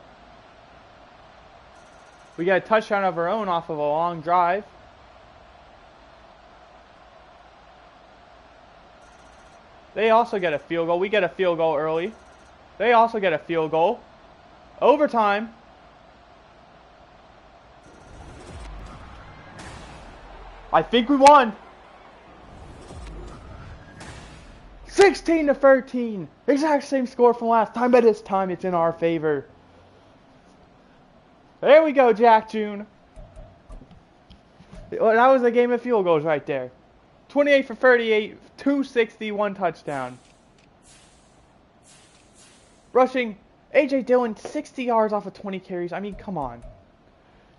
Speaker 1: We get a touchdown of our own off of a long drive. They also get a field goal. We get a field goal early. They also get a field goal. Overtime. I think we won. 16-13. Exact same score from last time, but this time it's in our favor. There we go, Jack June. That was a game of field goals right there. 28 for 38, 260, 1 touchdown. Rushing, A.J. Dillon, 60 yards off of 20 carries. I mean, come on.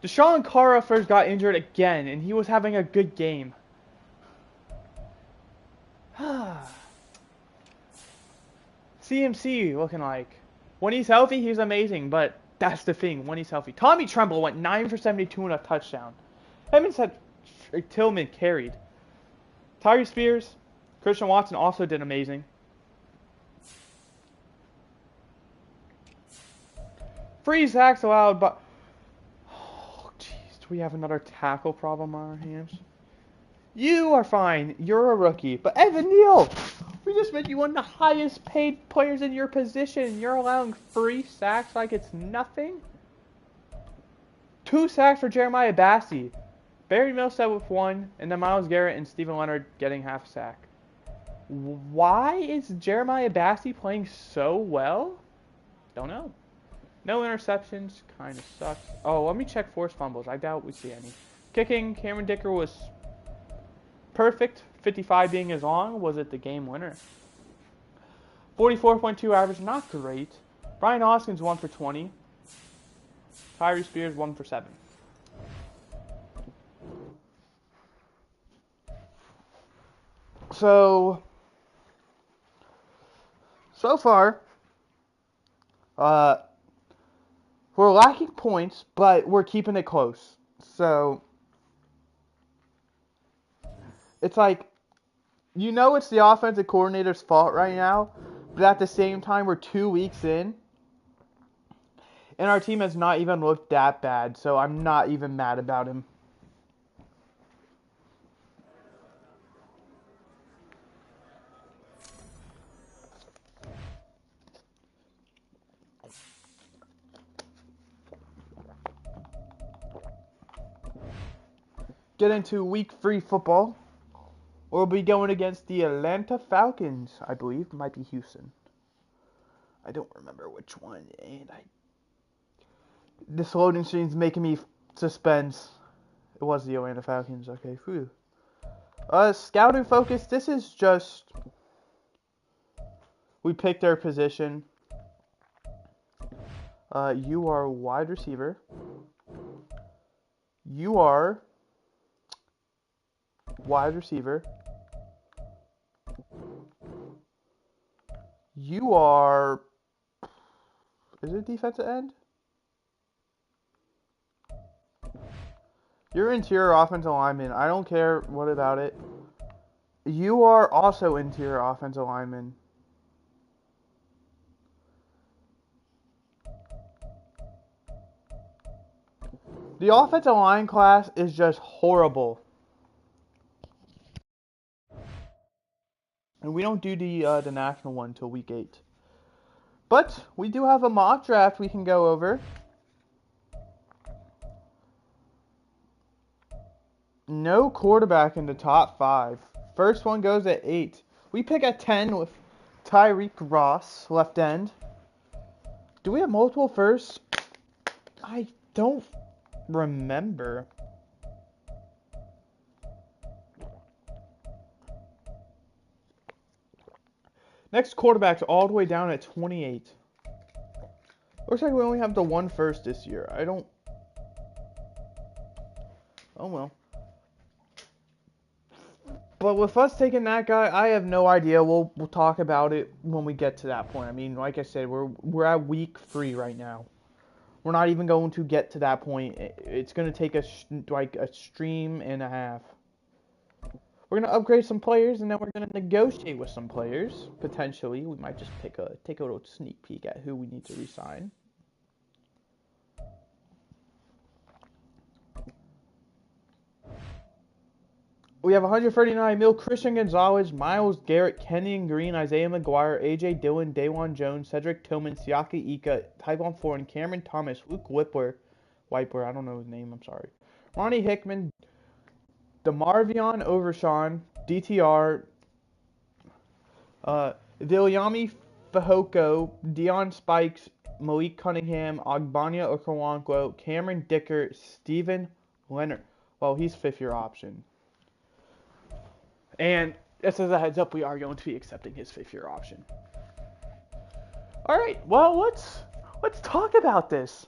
Speaker 1: Deshaun Kara first got injured again, and he was having a good game. CMC looking like. When he's healthy, he's amazing, but that's the thing, when he's healthy. Tommy Tremble went 9 for 72 and a touchdown. Evans had Tillman carried. Tyree Spears, Christian Watson also did amazing. 3 sacks allowed, but oh jeez, do we have another tackle problem on our hands? You are fine. You're a rookie, but Evan Neal, we just made you one of the highest paid players in your position. You're allowing 3 sacks like it's nothing. 2 sacks for Jeremiah Bassey. Barry Millsap with 1, and then Myles Garrett and Stephen Leonard getting half a sack. Why is Jeremiah Bassey playing so well? Don't know. No interceptions, kind of sucks. Oh, let me check forced fumbles. I doubt we see any. Kicking, Cameron Dicker was perfect. 55 being his long. Was it the game winner? 44.2 average, not great. Brian Hoskins 1 for 20. Tyree Spears 1 for 7. So far, we're lacking points, but we're keeping it close. So, it's like, it's the offensive coordinator's fault right now, but at the same time, we're 2 weeks in, and our team has not even looked that bad, so I'm not even mad about him. Get into week 3 football. We'll be going against the Atlanta Falcons, I believe. It might be Houston. I don't remember which one. And this loading screen's making me suspense. It was the Atlanta Falcons. Okay, phew. Scouting focus. This is just, we picked our position. You are wide receiver. You are wide receiver. You are, is it defensive end? You're interior offensive lineman. I don't care what about it. You are also interior offensive lineman. The offensive line class is just horrible. And we don't do the national one until week 8. But we do have a mock draft we can go over. No quarterback in the top 5. First one goes at 8. We pick at 10 with Tyreek Ross, left end. Do we have multiple firsts? I don't remember. Next quarterback's all the way down at 28. Looks like we only have the one first this year. Oh well. But with us taking that guy, I have no idea. We'll talk about it when we get to that point. I mean, like I said, we're at week 3 right now. We're not even going to get to that point. It's going to take us like a stream and a half. We're going to upgrade some players, and then we're going to negotiate with some players. Potentially, we might just take a little sneak peek at who we need to re-sign. We have 139 mil, Christian Gonzalez, Myles Garrett, Kenyon Green, Isaiah McGuire, A.J. Dillon, Dawan Jones, Cedric Tillman, Siaki Ika, Tyquan Thornton, Cameron Thomas, Luke Wiper, I don't know his name, I'm sorry. Ronnie Hickman, DeMarvion Overshawn, DTR, Viliami Fehoko, Dion Spikes, Malik Cunningham, Ogbanya Okoronkwo, Cameron Dicker, Steven Leonard. Well, he's 5th-year option. And just as a heads up, we are going to be accepting his 5th-year option. All right, well, let's talk about this.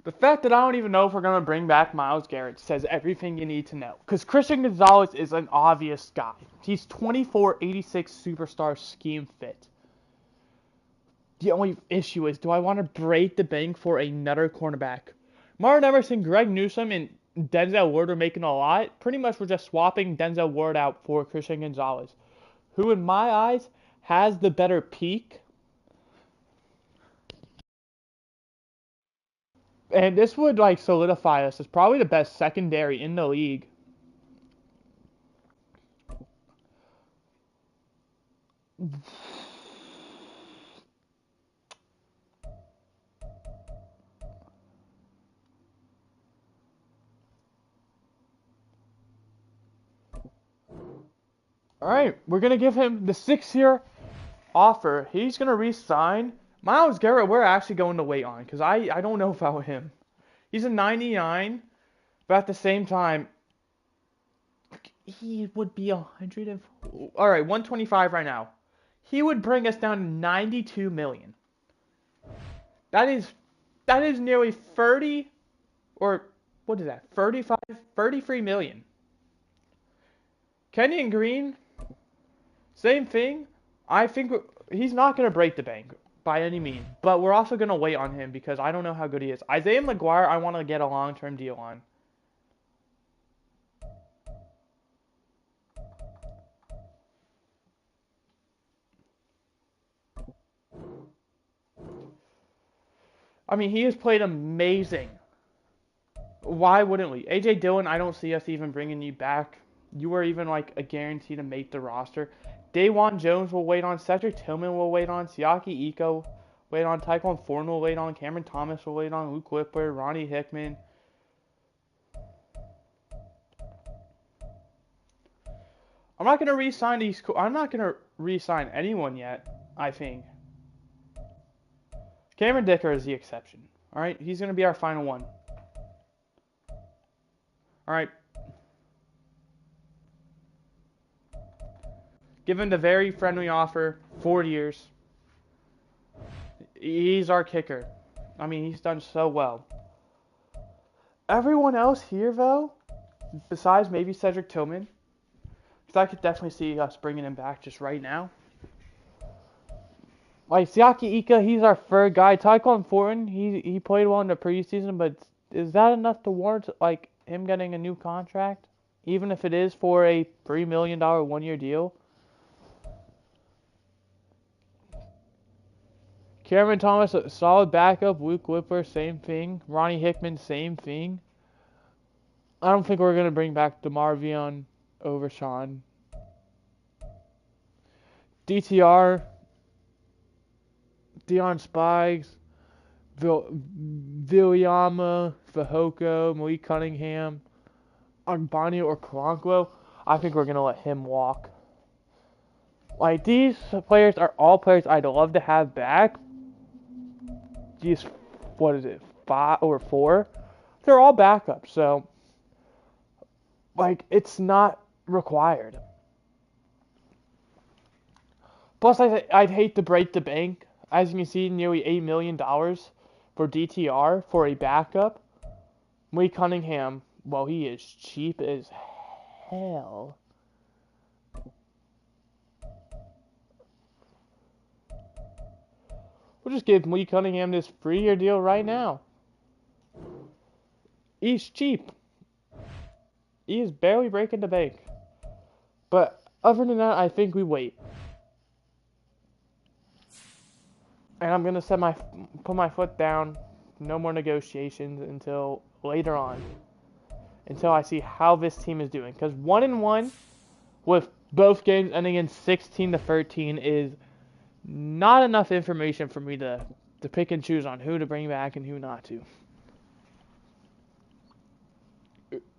Speaker 1: The fact that I don't even know if we're going to bring back Myles Garrett says everything you need to know. Because Christian Gonzalez is an obvious guy. He's 24, 86 superstar scheme fit. The only issue is, do I want to break the bank for another cornerback? Martin Emerson, Greg Newsome, and Denzel Ward are making a lot. Pretty much we're just swapping Denzel Ward out for Christian Gonzalez, who in my eyes has the better peak. And this would like solidify us as probably the best secondary in the league. All right, we're going to give him the 6-year offer. He's going to re-sign. Myles Garrett, we're actually going to wait on because I don't know about him. He's a 99, but at the same time, he would be 100 and... All right, 125 right now. He would bring us down to 92 million. That is nearly 30, or what is that? 33 million. Kenyon Green, same thing. I think he's not going to break the bank by any means, but we're also going to wait on him because I don't know how good he is. Isaiah McGuire, I want to get a long-term deal on. I mean, he has played amazing. Why wouldn't we? AJ Dillon, I don't see us even bringing you back. You are even like a guarantee to make the roster. Dawan Jones will wait on. Cedric Tillman will wait on. Siaki Iko wait on. Tyquan Thornton will wait on. Cameron Thomas will wait on. Luke Whipper, Ronnie Hickman. I'm not gonna re-sign these. I'm not gonna re-sign anyone yet. I think Cameron Dicker is the exception. All right, he's gonna be our final one. All right. Given the very friendly offer, 4 years. He's our kicker. I mean, he's done so well. Everyone else here, though, besides maybe Cedric Tillman, because I could definitely see us bringing him back just right now. Like, Siaki Ika, he's our third guy. Tyquan Thornton, he played well in the preseason, but is that enough to warrant, like, him getting a new contract? Even if it is for a $3 million one-year deal? Cameron Thomas, a solid backup. Luke Whipper, same thing. Ronnie Hickman, same thing. I don't think we're going to bring back DeMarvion Overshawn. DTR, Dion Spikes, Viliama, Fehoko, Malik Cunningham, Arbanio or Kalanquo. I think we're going to let him walk. Like, these players are all players I'd love to have back. These, what is it, 5 or 4? They're all backups, so, like, it's not required. Plus, I'd hate to break the bank. As you can see, nearly $8 million for DTR for a backup. Lee Cunningham, well, he is cheap as hell. We'll just give Lee Cunningham this 3-year deal right now. He's cheap. He is barely breaking the bank. But other than that, I think we wait. And I'm going to put my foot down. No more negotiations until later on. Until I see how this team is doing. Because 1-1 with both games ending in 16-13 is not enough information for me to pick and choose on who to bring back and who not to.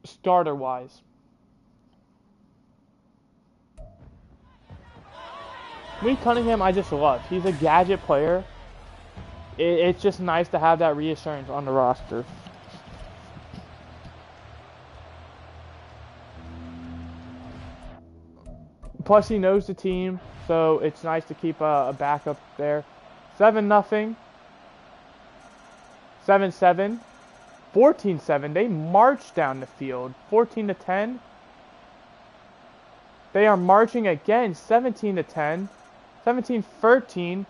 Speaker 1: Starter-wise. Lee Cunningham, I just love. He's a gadget player. It's just nice to have that reassurance on the roster. Plus, he knows the team, so it's nice to keep a backup there. 7-0. 7-7. 14-7. They marched down the field. 14-10. They are marching again. 17-10. 17-13.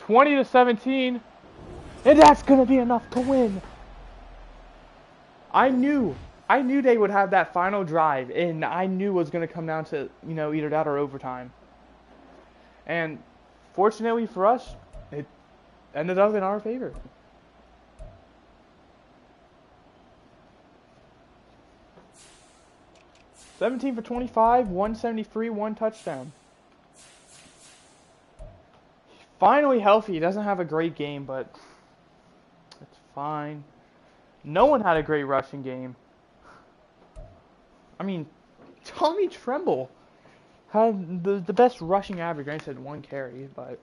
Speaker 1: 20-17. And that's going to be enough to win. I knew they would have that final drive, and I knew it was going to come down to, either that or overtime. And fortunately for us, it ended up in our favor. $17 for 25, 173, 1 touchdown. Finally healthy. He doesn't have a great game, but it's fine. No one had a great rushing game. I mean, Tommy Tremble had the best rushing average. I said 1 carry, but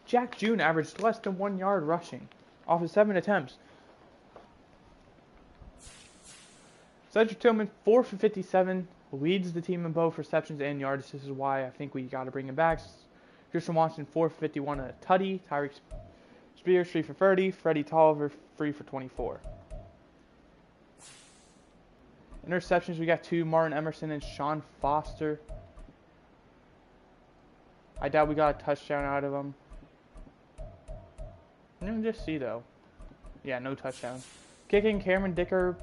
Speaker 1: Jack June averaged less than 1 yard rushing off of 7 attempts. Cedric Tillman, 4 for 57, leads the team in both receptions and yards. This is why I think we got to bring him back. Christian Watson, 4 for 51 and a tutty. Tyreek Spears, 3 for 30. Freddie Tolliver, 3 for 24. Interceptions, we got 2, Martin Emerson and Sean Foster. I doubt we got a touchdown out of them. Let me just see, though. Yeah, no touchdowns. Kicking, Cameron Dicker,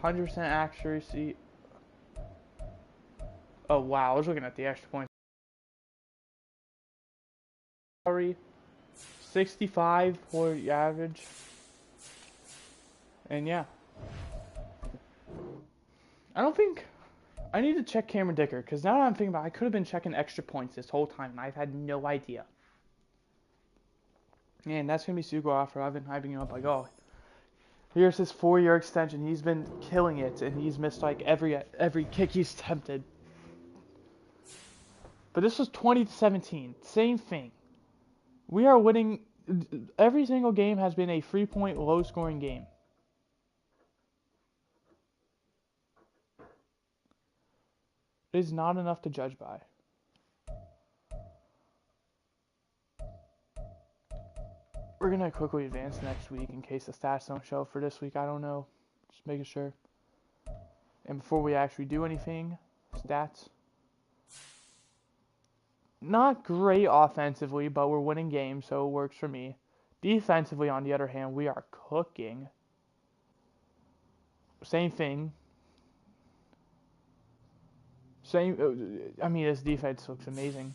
Speaker 1: 100% accuracy. Oh, wow, I was looking at the extra points. salary, 65 for average. And yeah. I don't think... I need to check Cameron Dicker, because now that I'm thinking about it, I could have been checking extra points this whole time, and I've had no idea. And that's going to be Sugo Offer. I've been hyping him up like, oh, here's his 4-year extension. He's been killing it, and he's missed like every kick he's attempted. But this was 2017. Same thing. We are winning. Every single game has been a 3-point low-scoring game. It is not enough to judge by. We're going to quickly advance next week in case the stats don't show for this week. I don't know. Just making sure. And before we actually do anything, stats. Not great offensively, but we're winning games, so it works for me. Defensively, on the other hand, we are cooking. Same thing. I mean, this defense looks amazing.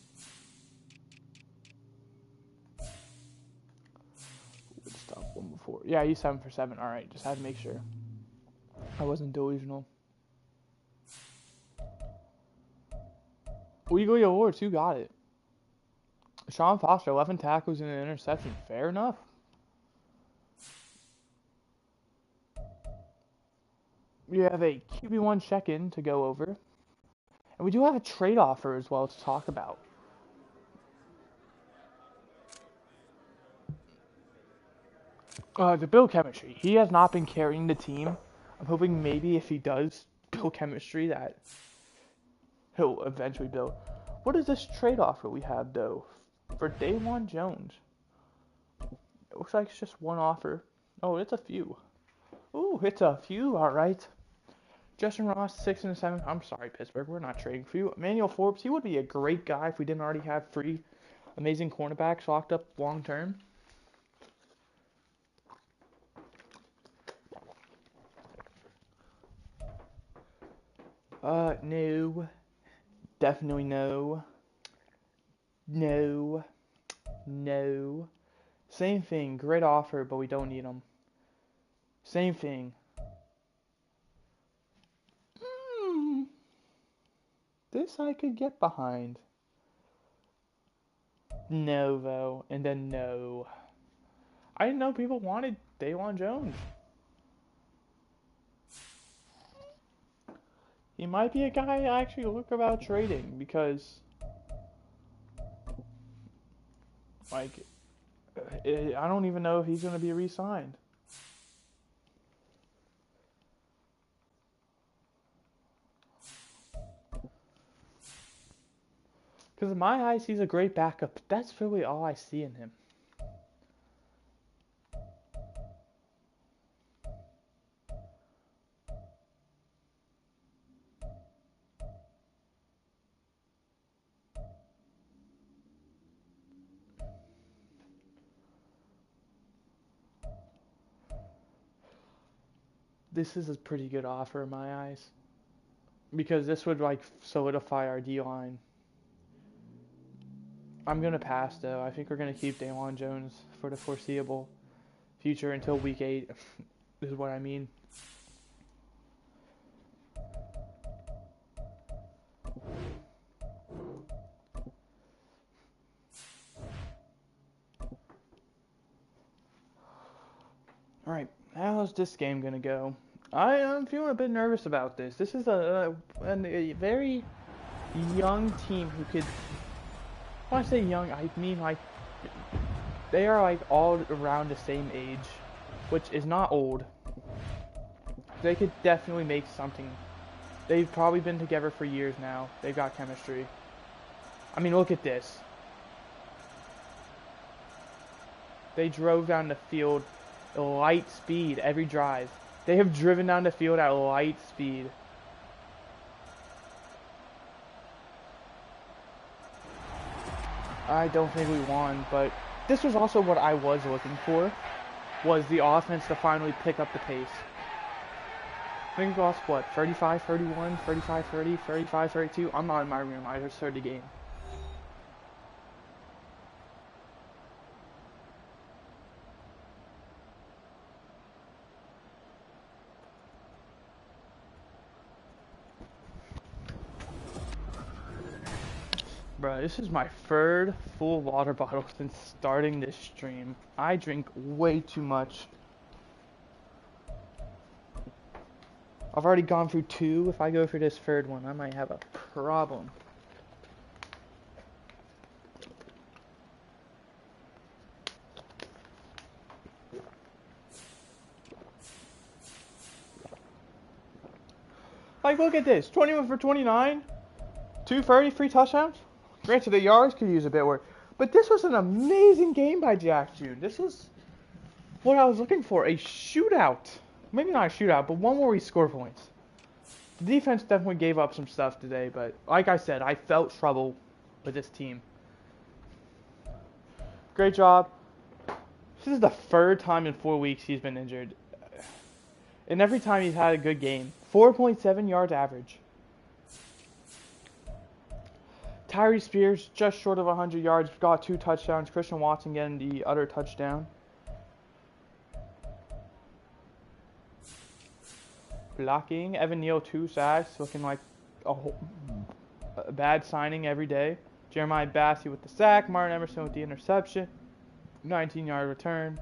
Speaker 1: Stop one before. Yeah, he's 7 for 7. All right, just had to make sure I wasn't delusional. Weekly awards, who got it? Sean Foster, 11 tackles and an interception. Fair enough. We have a QB1 check-in to go over. And we do have a trade offer as well to talk about. To build chemistry. He has not been carrying the team. I'm hoping maybe if he does build chemistry that he'll eventually build. What is this trade offer we have, though? For Dawan Jones. It looks like it's just one offer. Oh, it's a few. Ooh, it's a few, alright. Justin Ross, 6 and 7. I'm sorry, Pittsburgh. We're not trading for you. Emmanuel Forbes, he would be a great guy if we didn't already have 3 amazing cornerbacks locked up long term. No. Definitely no. No. No. Same thing. Great offer, but we don't need them. Same thing. This I could get behind. No, though. And then no. I didn't know people wanted Dawan Jones. He might be a guy I actually look about trading because, like, I don't even know if he's going to be re-signed. Because in my eyes, he's a great backup. That's really all I see in him. This is a pretty good offer in my eyes. Because this would, like, solidify our D-line. I'm going to pass, though. I think we're going to keep Dawan Jones for the foreseeable future until week 8, is what I mean. Alright, how's this game going to go? I am feeling a bit nervous about this. This is a very young team who could... When I say young, I mean like they are like all around the same age, which is not old. They could definitely make something. They've probably been together for years now. They've got chemistry. I mean, look at this. They drove down the field at light speed every drive. They have driven down the field at light speed. I don't think we won, but this was also what I was looking for, was the offense to finally pick up the pace. I think we lost, what, 35-31, 35-30, 35-32? I'm not in my room, I just heard the game. Bro, this is my third full water bottle since starting this stream. I drink way too much. I've already gone through 2. If I go for this third one, I might have a problem. Like, look at this. 21 for 29. 230, 3 touchdowns. Granted, the yards could use a bit work. But this was an amazing game by Jack June. This was what I was looking for. A shootout. Maybe not a shootout, but one where we score points. The defense definitely gave up some stuff today, but like I said, I felt trouble with this team. Great job. This is the third time in 4 weeks he's been injured. And every time he's had a good game. 4.7 yards average. Tyree Spears just short of 100 yards, got 2 touchdowns. Christian Watson getting the other touchdown. Blocking, Evan Neal 2 sacks, looking like a bad signing every day. Jeremiah Bassey with the sack, Martin Emerson with the interception. 19-yard return.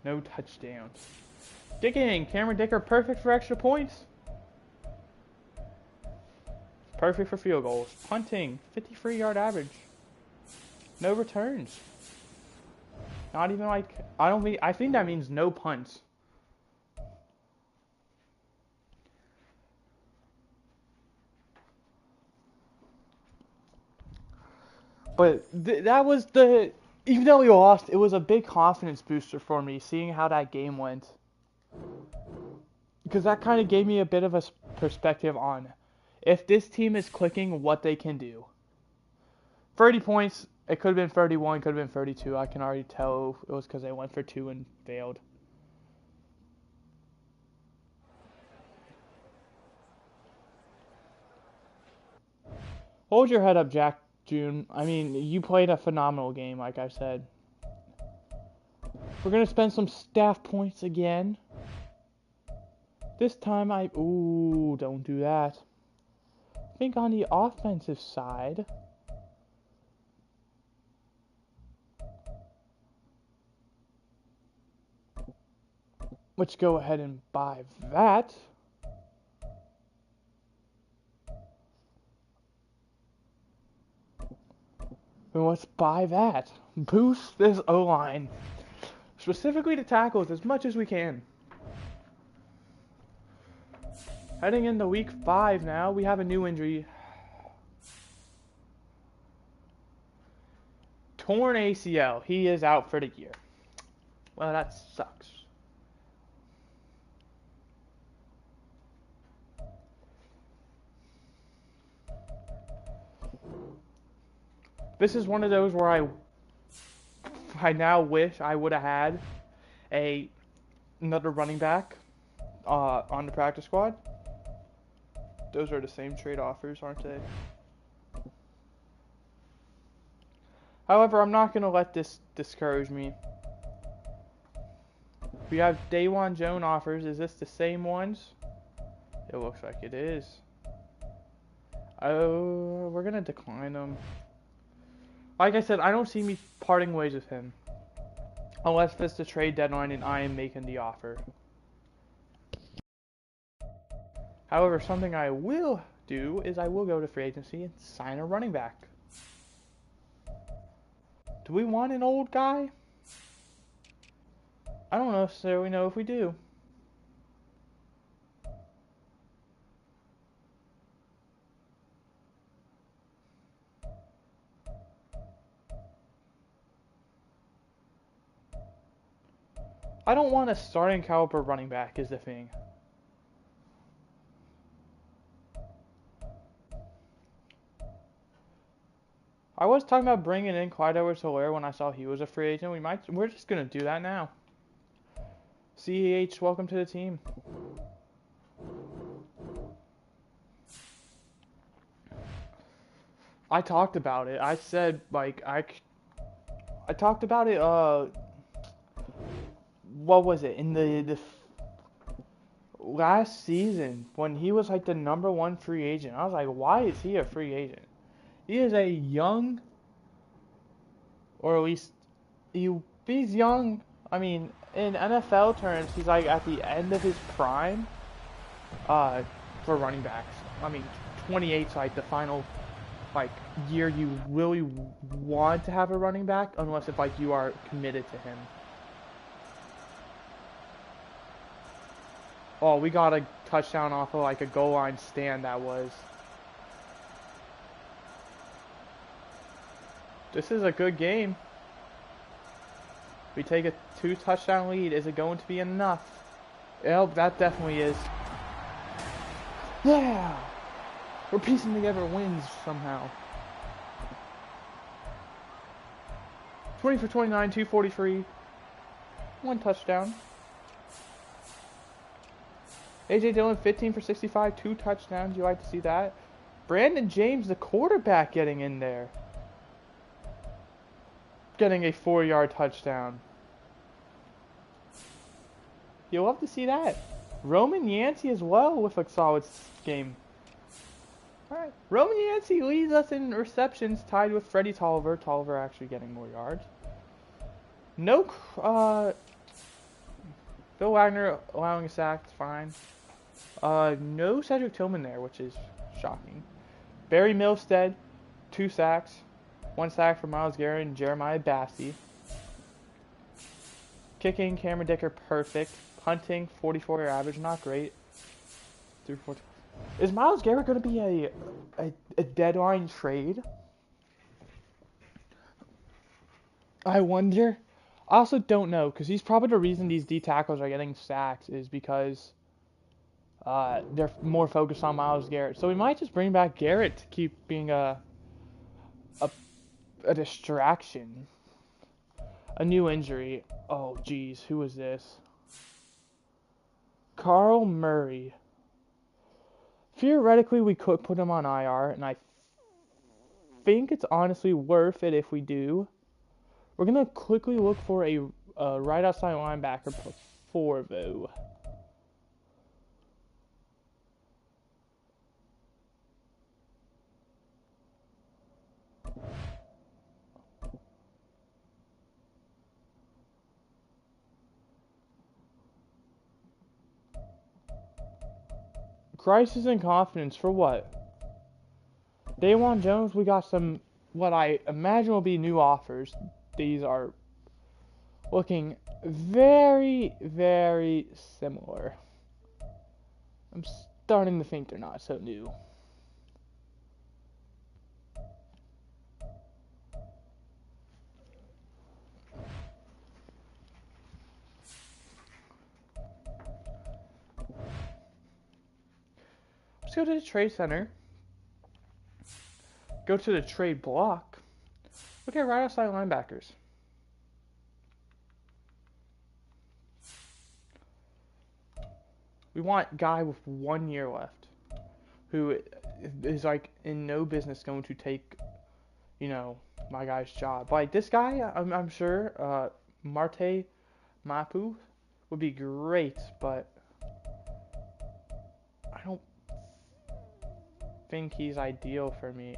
Speaker 1: No touchdowns. Dicking, Cameron Dicker perfect for extra points. Perfect for field goals. Punting, 53-yard average. No returns. Not even like, I think that means no punts. But that was even though we lost, it was a big confidence booster for me, seeing how that game went. Because that kind of gave me a bit of a perspective on if this team is clicking, what they can do. 30 points, it could have been 31, could have been 32. I can already tell it was because they went for 2 and failed. Hold your head up, Jack June. I mean, you played a phenomenal game, like I said. We're going to spend some staff points again. This time ooh, don't do that. I think on the offensive side, let's go ahead and buy that. And let's buy that. Boost this O-line. Specifically to tackles as much as we can. Heading into week 5 now, we have a new injury. Torn ACL. He is out for the year. Well, that sucks. This is one of those where I now wish I would have had another running back on the practice squad. Those are the same trade offers, aren't they? However, I'm not going to let this discourage me. We have Dawan Jones offers. Is this the same ones? It looks like it is. Oh, we're going to decline them. Like I said, I don't see me parting ways with him. Unless it's the trade deadline and I am making the offer. However, something I will do is I will go to free agency and sign a running back. Do we want an old guy? I don't necessarily know if we do. I don't want a starting caliber running back is the thing. I was talking about bringing in Clyde Edwards-Helaire when I saw he was a free agent. We're just gonna do that now. CEH, welcome to the team. I talked about it. I said like I talked about it. What was it in the last season when he was like the #1 free agent. I was like, why is he a free agent? He is a young, or at least he's young. I mean, in NFL terms, he's like at the end of his prime for running backs. I mean, 28's like the final like year you really want to have a running back, unless if like you are committed to him. Oh, we got a touchdown off of like a goal line stand. That was. This is a good game. We take a 2-touchdown lead. Is it going to be enough? Yeah, that definitely is. Yeah! We're piecing together wins somehow. 20 for 29, 243. 1 touchdown. AJ Dillon, 15 for 65, 2 touchdowns. You like to see that. Brandon James, the quarterback, getting in there. Getting a 4-yard touchdown. You'll love to see that. Roman Yancey as well with a solid game. Alright. Roman Yancey leads us in receptions, tied with Freddie Tolliver. Tolliver actually getting more yards. No, Phil Wagner allowing a sack, it's fine. No Cedric Tillman there, which is shocking. Barry Milstead, 2 sacks. 1 sack for Myles Garrett and Jeremiah Bassey. Kicking, Cameron Dicker, perfect. Punting, 44-year average, not great. 3-4. Is Myles Garrett going to be a deadline trade? I wonder. I also don't know, because he's probably the reason these D tackles are getting sacks is because they're more focused on Myles Garrett. So we might just bring back Garrett to keep being a distraction. A new injury. Oh, geez. Who is this? Carl Murray. Theoretically, we could put him on IR, and I think it's honestly worth it if we do. We're going to quickly look for a right outside linebacker before, though. Crisis and confidence for what? Dawan Jones, we got some, what I imagine will be new offers. These are looking very, very similar. I'm starting to think they're not so new. Let's go to the trade center. Go to the trade block. Look at right outside linebackers. We want a guy with 1 year left who is like in no business going to take, you know, my guy's job. Like this guy, I'm sure Marte Mapu would be great, but I don't think he's ideal for me.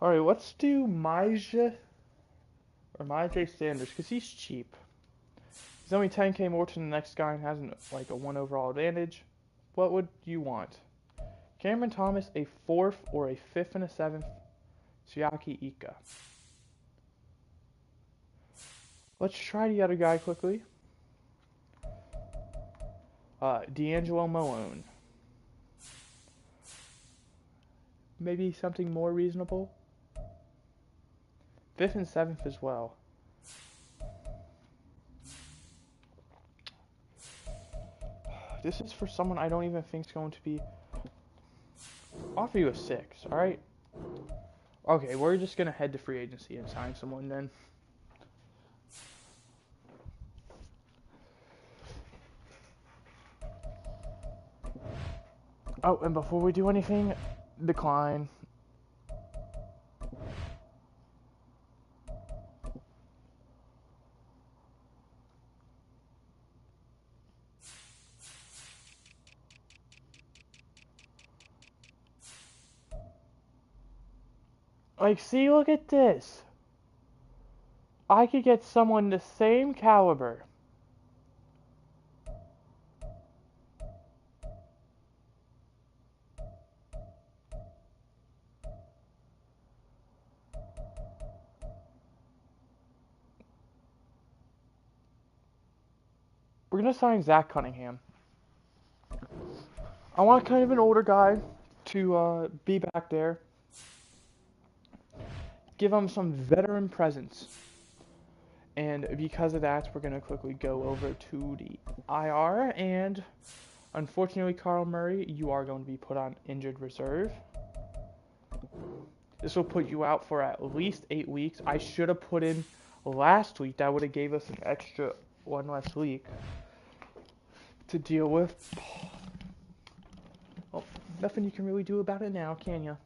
Speaker 1: Alright, let's do Myjai Sanders, because he's cheap. He's only 10k more than the next guy and has like a 1 overall advantage. What would you want? Cameron Thomas, a 4th or a 5th and a 7th? Siaki Ika. Let's try the other guy quickly. D'Angelo Malone. Maybe something more reasonable? 5th and 7th as well. This is for someone I don't even think is going to be... I'll offer you a 6, alright? Okay, we're just going to head to free agency and sign someone then. Oh, and before we do anything, decline. Like, see, look at this. I could get someone the same caliber. We're going to sign Zach Cunningham. I want kind of an older guy to be back there. Give him some veteran presence. And because of that, we're going to quickly go over to the IR. And unfortunately, Carl Murray, you are going to be put on injured reserve. This will put you out for at least 8 weeks. I should have put in last week. That would have gave us an extra one less week to deal with. Well, nothing you can really do about it now, can ya?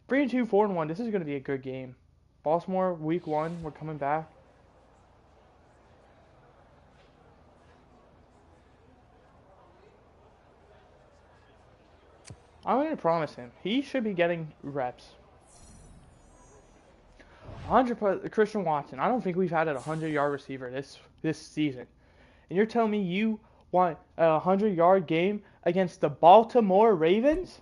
Speaker 1: 3-2, 4-1. This is going to be a good game. Baltimore, week 1. We're coming back. I'm going to promise him. He should be getting reps. 100% Christian Watson. I don't think we've had a 100-yard receiver this season. And you're telling me you want a 100-yard game against the Baltimore Ravens?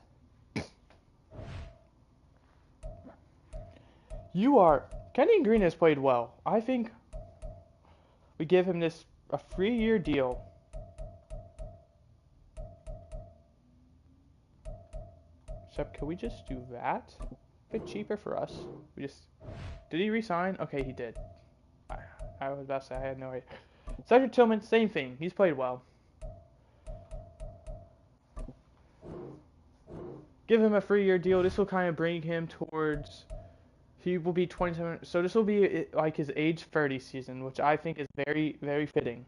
Speaker 1: Kenyon Green has played well. I think we give him a 3-year deal. Except, can we just do that? A bit cheaper for us. Did he resign? Okay, he did. I was about to say, I had no idea. Cedric Tillman, same thing. He's played well. Give him a 3-year deal. This will kind of bring him towards... He will be 27. So this will be like his age 30 season, which I think is very, very fitting.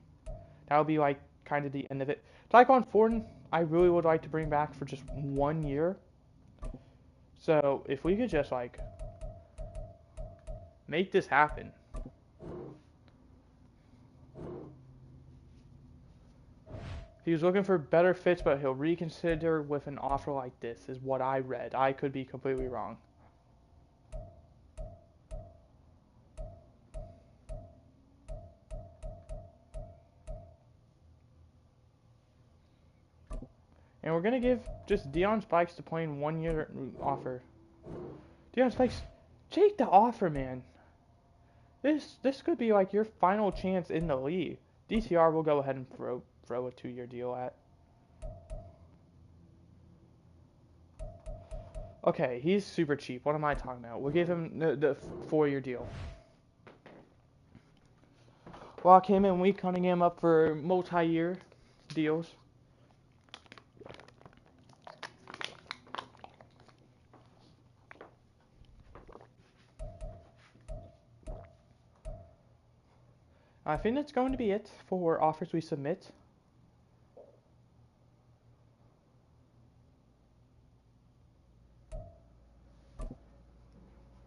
Speaker 1: That will be like kind of the end of it. Tyquan Thornton, I really would like to bring back for just 1 year. So if we could just like make this happen. He was looking for better fits, but he'll reconsider with an offer like this, is what I read. I could be completely wrong. And we're going to give just Deion Spikes to playing 1 year offer. Deion Spikes, take the offer, man. This could be like your final chance in the league. DTR will go ahead and throw a 2-year deal at. Okay, he's super cheap. What am I talking about? We'll give him the 4-year deal. Lock him and we Cunningham up for multi-year deals. I think that's going to be it for offers we submit.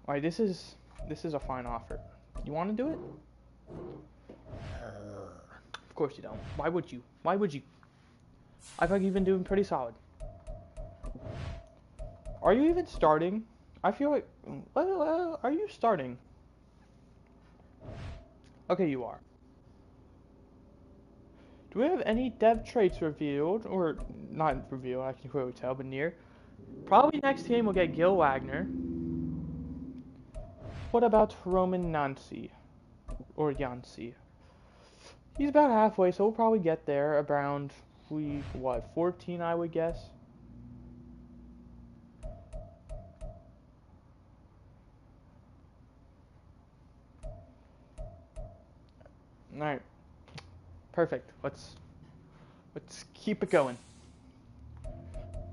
Speaker 1: Alright, this is a fine offer. You want to do it? Of course you don't. Why would you? Why would you? I feel like you've been doing pretty solid. Are you even starting? I feel like... are you starting? Okay, you are. Do we have any dev traits revealed? Or, not revealed, I can clearly tell, but near. Probably next game we'll get Gil Wagner. What about Roman Yancey? Or Yancey? He's about halfway, so we'll probably get there around week, 14 I would guess. Alright. Perfect. Let's keep it going.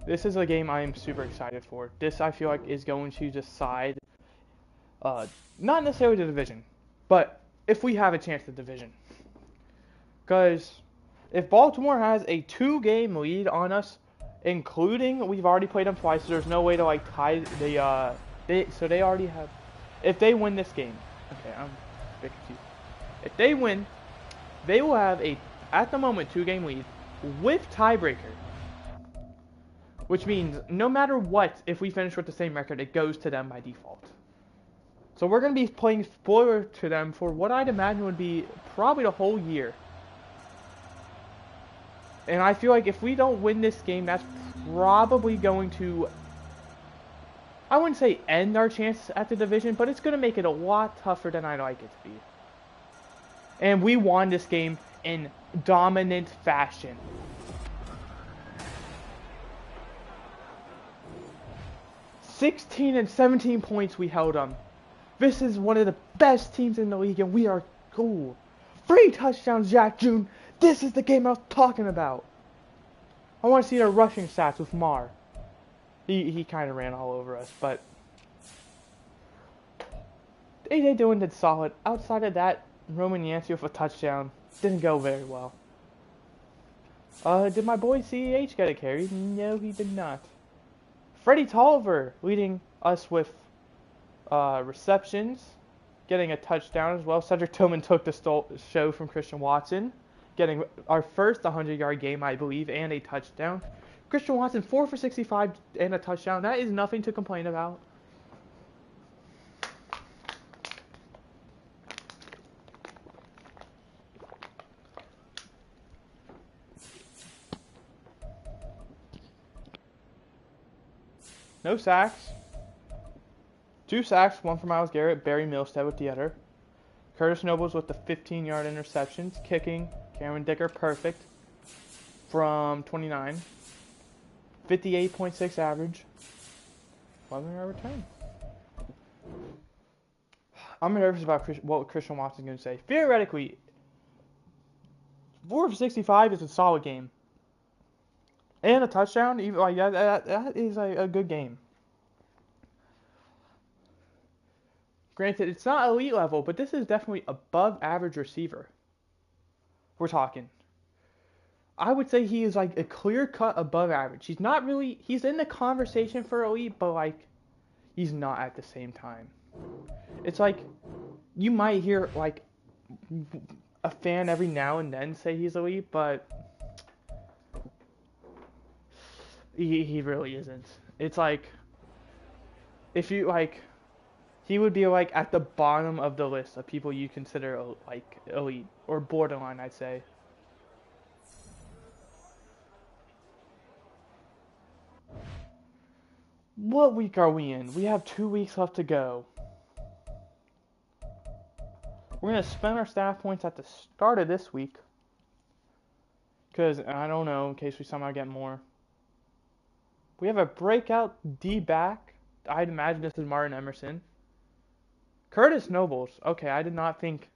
Speaker 1: This is a game I am super excited for. This I feel like is going to decide not necessarily the division, but if we have a chance at the division. Because if Baltimore has a 2-game lead on us, including we've already played them twice. So there's no way to like tie the they already have. If they win this game, okay, I'm a bit confused. If they win, they will have a at the moment 2-game lead with tiebreaker. Which means no matter what, if we finish with the same record, it goes to them by default. So we're going to be playing spoiler to them for what I'd imagine would be probably the whole year. And I feel like if we don't win this game, that's probably going to, I wouldn't say end our chances at the division, but it's going to make it a lot tougher than I'd like it to be. And we won this game in dominant fashion. 16 and 17 points we held them. This is one of the best teams in the league, and we are cool. 3 touchdowns, Jack June. This is the game I was talking about. I want to see their rushing stats with Mar. He kind of ran all over us, but AJ Dillon did solid. Outside of that, Roman Yancey with a touchdown didn't go very well. Did my boy CEH get a carry? No, he did not. Freddie Tolliver leading us with receptions, getting a touchdown as well. Cedric Tillman took the show from Christian Watson, getting our first 100-yard game, I believe, and a touchdown. Christian Watson, 4 for 65 and a touchdown. That is nothing to complain about. No sacks. 2 sacks, 1 for Myles Garrett, Barry Milstead with the other. Curtis Nobles with the 15-yard interceptions. Kicking, Cameron Dicker, perfect from 29. 58.6 average. 11-yard return. I'm nervous about what Christian Watson's going to say. Theoretically, 4 for 65 is a solid game. And a touchdown, even like that is a good game. Granted, it's not elite level, but this is definitely above average receiver. We're talking. I would say he is like a clear cut above average. He's not really, he's in the conversation for elite, but like, he's not at the same time. It's like, you might hear like a fan every now and then say he's elite, but he really isn't. It's like, if you like, he would be like at the bottom of the list of people you consider like elite or borderline, I'd say. What week are we in? We have 2 weeks left to go. We're going to spend our staff points at the start of this week. Because, I don't know, in case we somehow get more. We have a breakout D-back. I'd imagine this is Martin Emerson. Curtis Nobles. Okay, I did not think...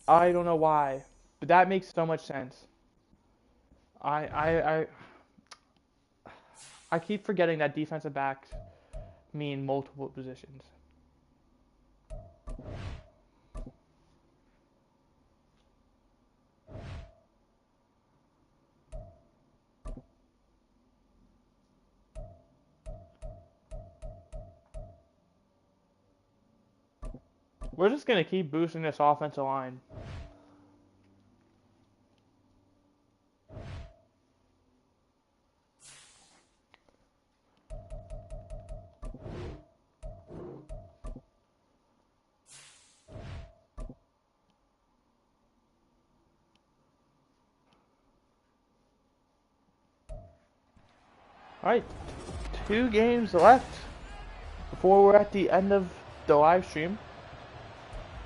Speaker 1: I don't know why. But that makes so much sense. I keep forgetting that defensive backs mean multiple positions. We're just going to keep boosting this offensive line. Alright, 2 games left before we're at the end of the live stream.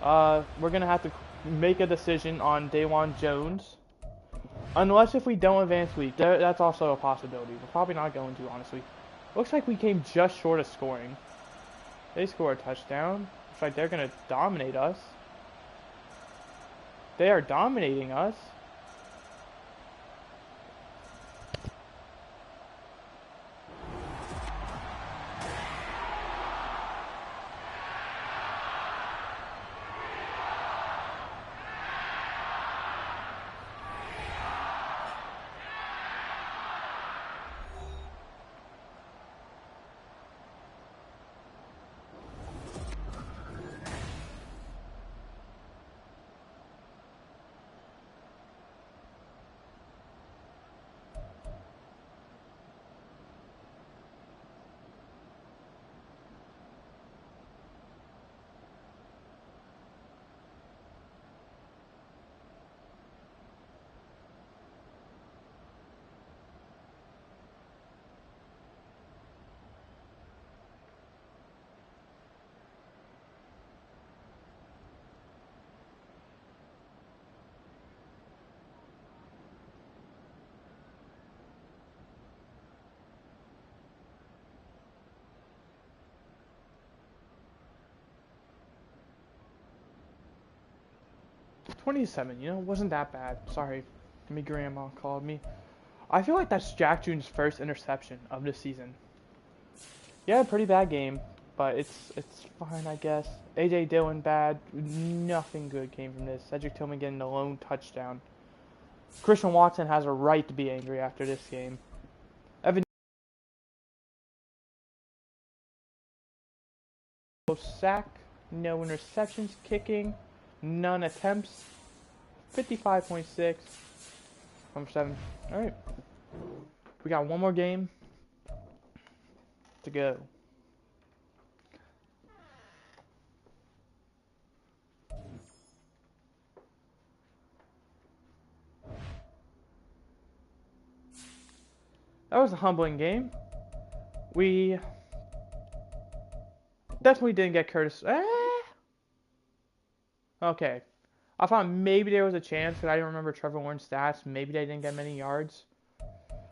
Speaker 1: We're going to have to make a decision on Dawan Jones. Unless if we don't advance week. That's also a possibility. We're probably not going to, honestly. Looks like we came just short of scoring. They score a touchdown. Looks like they're going to dominate us. They are dominating us. 27, you know, wasn't that bad. Sorry, my grandma called me. I feel like that's Jack June's first interception of the season. Yeah, pretty bad game, but it's fine, I guess. A.J. Dillon bad. Nothing good came from this. Cedric Tillman getting the lone touchdown. Christian Watson has a right to be angry after this game. Evan sack, no interceptions, kicking, none attempts. 55.6. 1 for 7. All right. We got one more game to go. That was a humbling game. We definitely didn't get Curtis. Okay. I thought maybe there was a chance because I didn't remember Trevor Lawrence's stats. Maybe they didn't get many yards.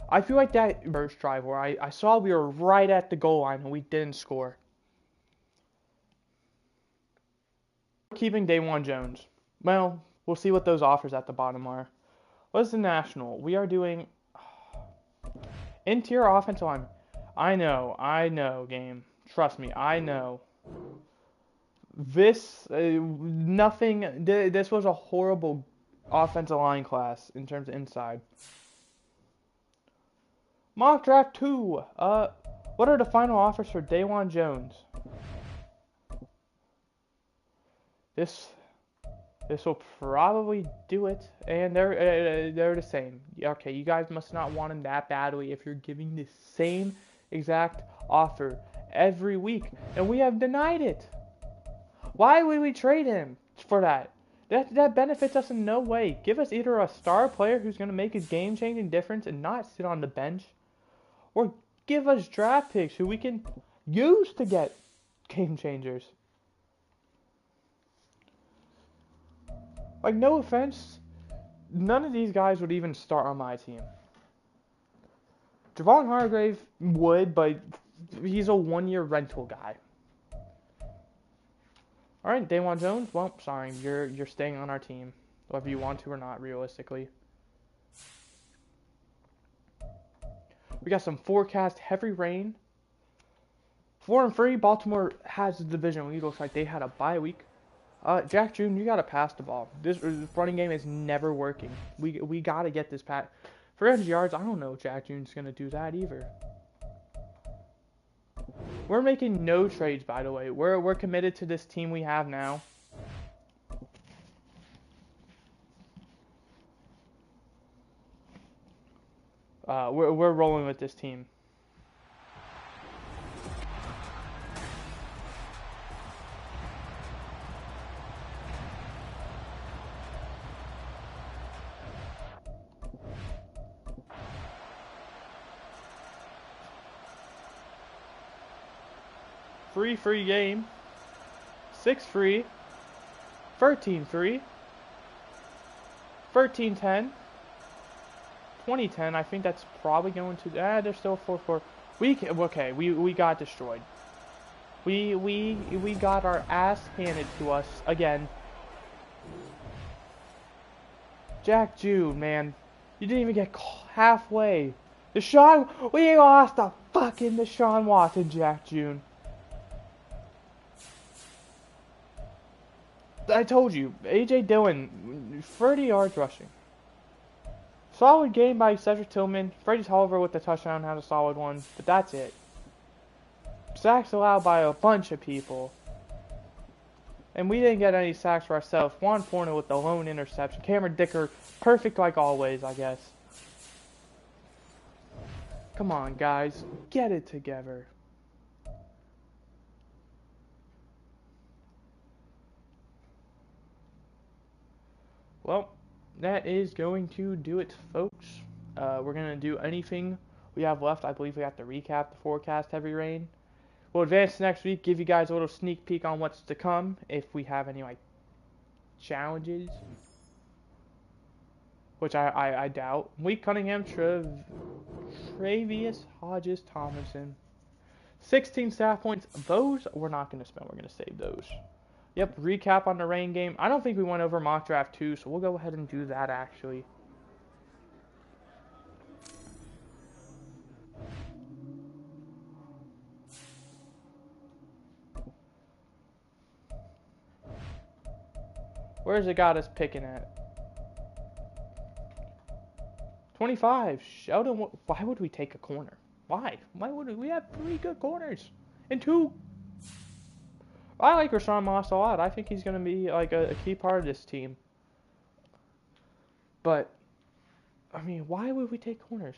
Speaker 1: I feel like that first drive where I saw we were right at the goal line and we didn't score. Keeping Dawan Jones. Well, we'll see what those offers at the bottom are. What's the national? We are doing interior offensive line. I know, game. Trust me, I know. This was a horrible offensive line class in terms of inside. Mock draft 2. What are the final offers for Dawan Jones? This will probably do it, and they're the same. Okay, you guys must not want him that badly if you're giving the same exact offer every week, and we have denied it. Why would we trade him for that? That benefits us in no way. Give us either a star player who's going to make a game-changing difference and not sit on the bench, or give us draft picks who we can use to get game changers. Like, no offense, none of these guys would even start on my team. Javon Hargrave would, but he's a one-year rental guy. All right, Dawan Jones. Well, sorry, you're staying on our team, whether you want to or not, realistically. We got some forecast heavy rain. 4-3. Baltimore has the division lead. Looks like they had a bye week. Jack June, you gotta pass the ball. This running game is never working. We gotta get this pass. 300 yards. I don't know if Jack June's gonna do that either. We're making no trades, by the way. We're committed to this team we have now. We're rolling with this team. Free game. 6-3. 13-3. 13-10. 2010, I think that's probably going to. They're still 4-4. We got destroyed. We got our ass handed to us again. Jack June, man, you didn't even get halfway. We lost to fucking Deshaun Watson, Jack June. I told you, A.J. Dillon, 30 yards rushing. Solid game by Cedric Tillman. Freddie Tolliver with the touchdown had a solid one, but that's it. Sacks allowed by a bunch of people. And we didn't get any sacks for ourselves. Juan Forno with the lone interception. Cameron Dicker, perfect like always, I guess. Come on, guys. Get it together. Well, that is going to do it, folks. We're going to do anything we have left. I believe we have to recap the forecast heavy rain. We'll advance next week, give you guys a little sneak peek on what's to come, if we have any, like, challenges. Which I doubt. Malik Cunningham, Travius Hodges Tomlinson. 16 staff points. Those we're not going to spend. We're going to save those. Yep, recap on the rain game. I don't think we went over mock draft 2, so we'll go ahead and do that actually. Where's it got us picking at? 25. Sheldon, why would we take a corner? Why? Why would we have 3 good corners? And 2. I like Rashawn Moss a lot. I think he's going to be like a key part of this team. But, I mean, why would we take corners?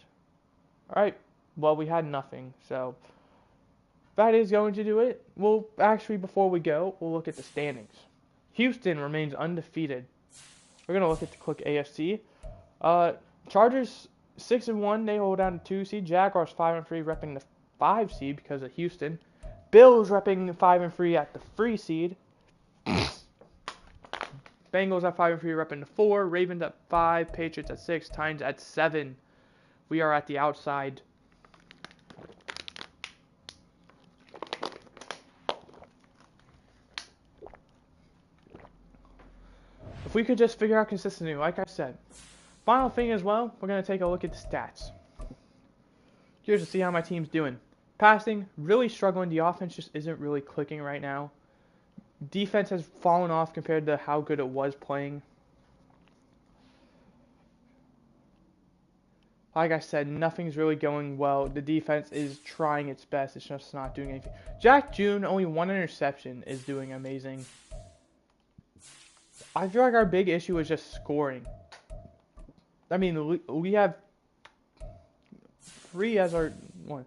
Speaker 1: Alright, well, we had nothing, so that is going to do it. Well, actually, before we go, we'll look at the standings. Houston remains undefeated. We're going to look at the quick AFC. Chargers 6-1, they hold down the 2 seed. Jaguars 5-3, repping the 5 seed because of Houston. Bills repping 5-3 at the 3 seed. Bengals at 5-3, repping the 4. Ravens at 5. Patriots at 6. Titans at 7. We are at the outside. If we could just figure out consistency, like I said. Final thing as well, we're going to take a look at the stats. Here's to see how my team's doing. Passing, really struggling. The offense just isn't really clicking right now. Defense has fallen off compared to how good it was playing. Like I said, nothing's really going well. The defense is trying its best. It's just not doing anything. Jack June, only 1 interception, is doing amazing. I feel like our big issue is just scoring. I mean, we have 3 as our 1.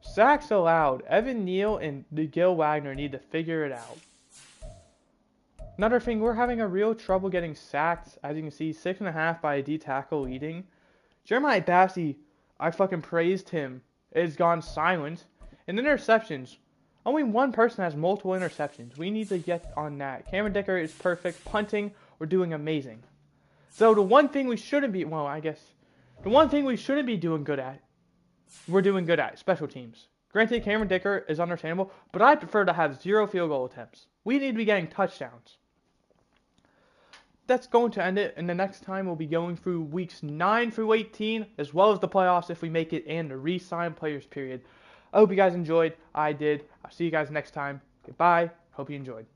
Speaker 1: Sacks allowed. Evan Neal and Gil Wagner need to figure it out. Another thing, we're having a real trouble getting sacked. As you can see, 6.5 by a D tackle leading. Jeremiah Bassey, I fucking praised him. It has gone silent. And interceptions. Only 1 person has multiple interceptions. We need to get on that. Cameron Dicker is perfect. Punting, we're doing amazing. So the one thing we shouldn't be, well, I guess, the one thing we shouldn't be doing good at, we're doing good at, special teams. Granted, Cameron Dicker is understandable, but I prefer to have 0 field goal attempts. We need to be getting touchdowns. That's going to end it, and the next time we'll be going through weeks 9 through 18, as well as the playoffs if we make it, and the re-sign players period. I hope you guys enjoyed. I did. I'll see you guys next time. Goodbye. Hope you enjoyed.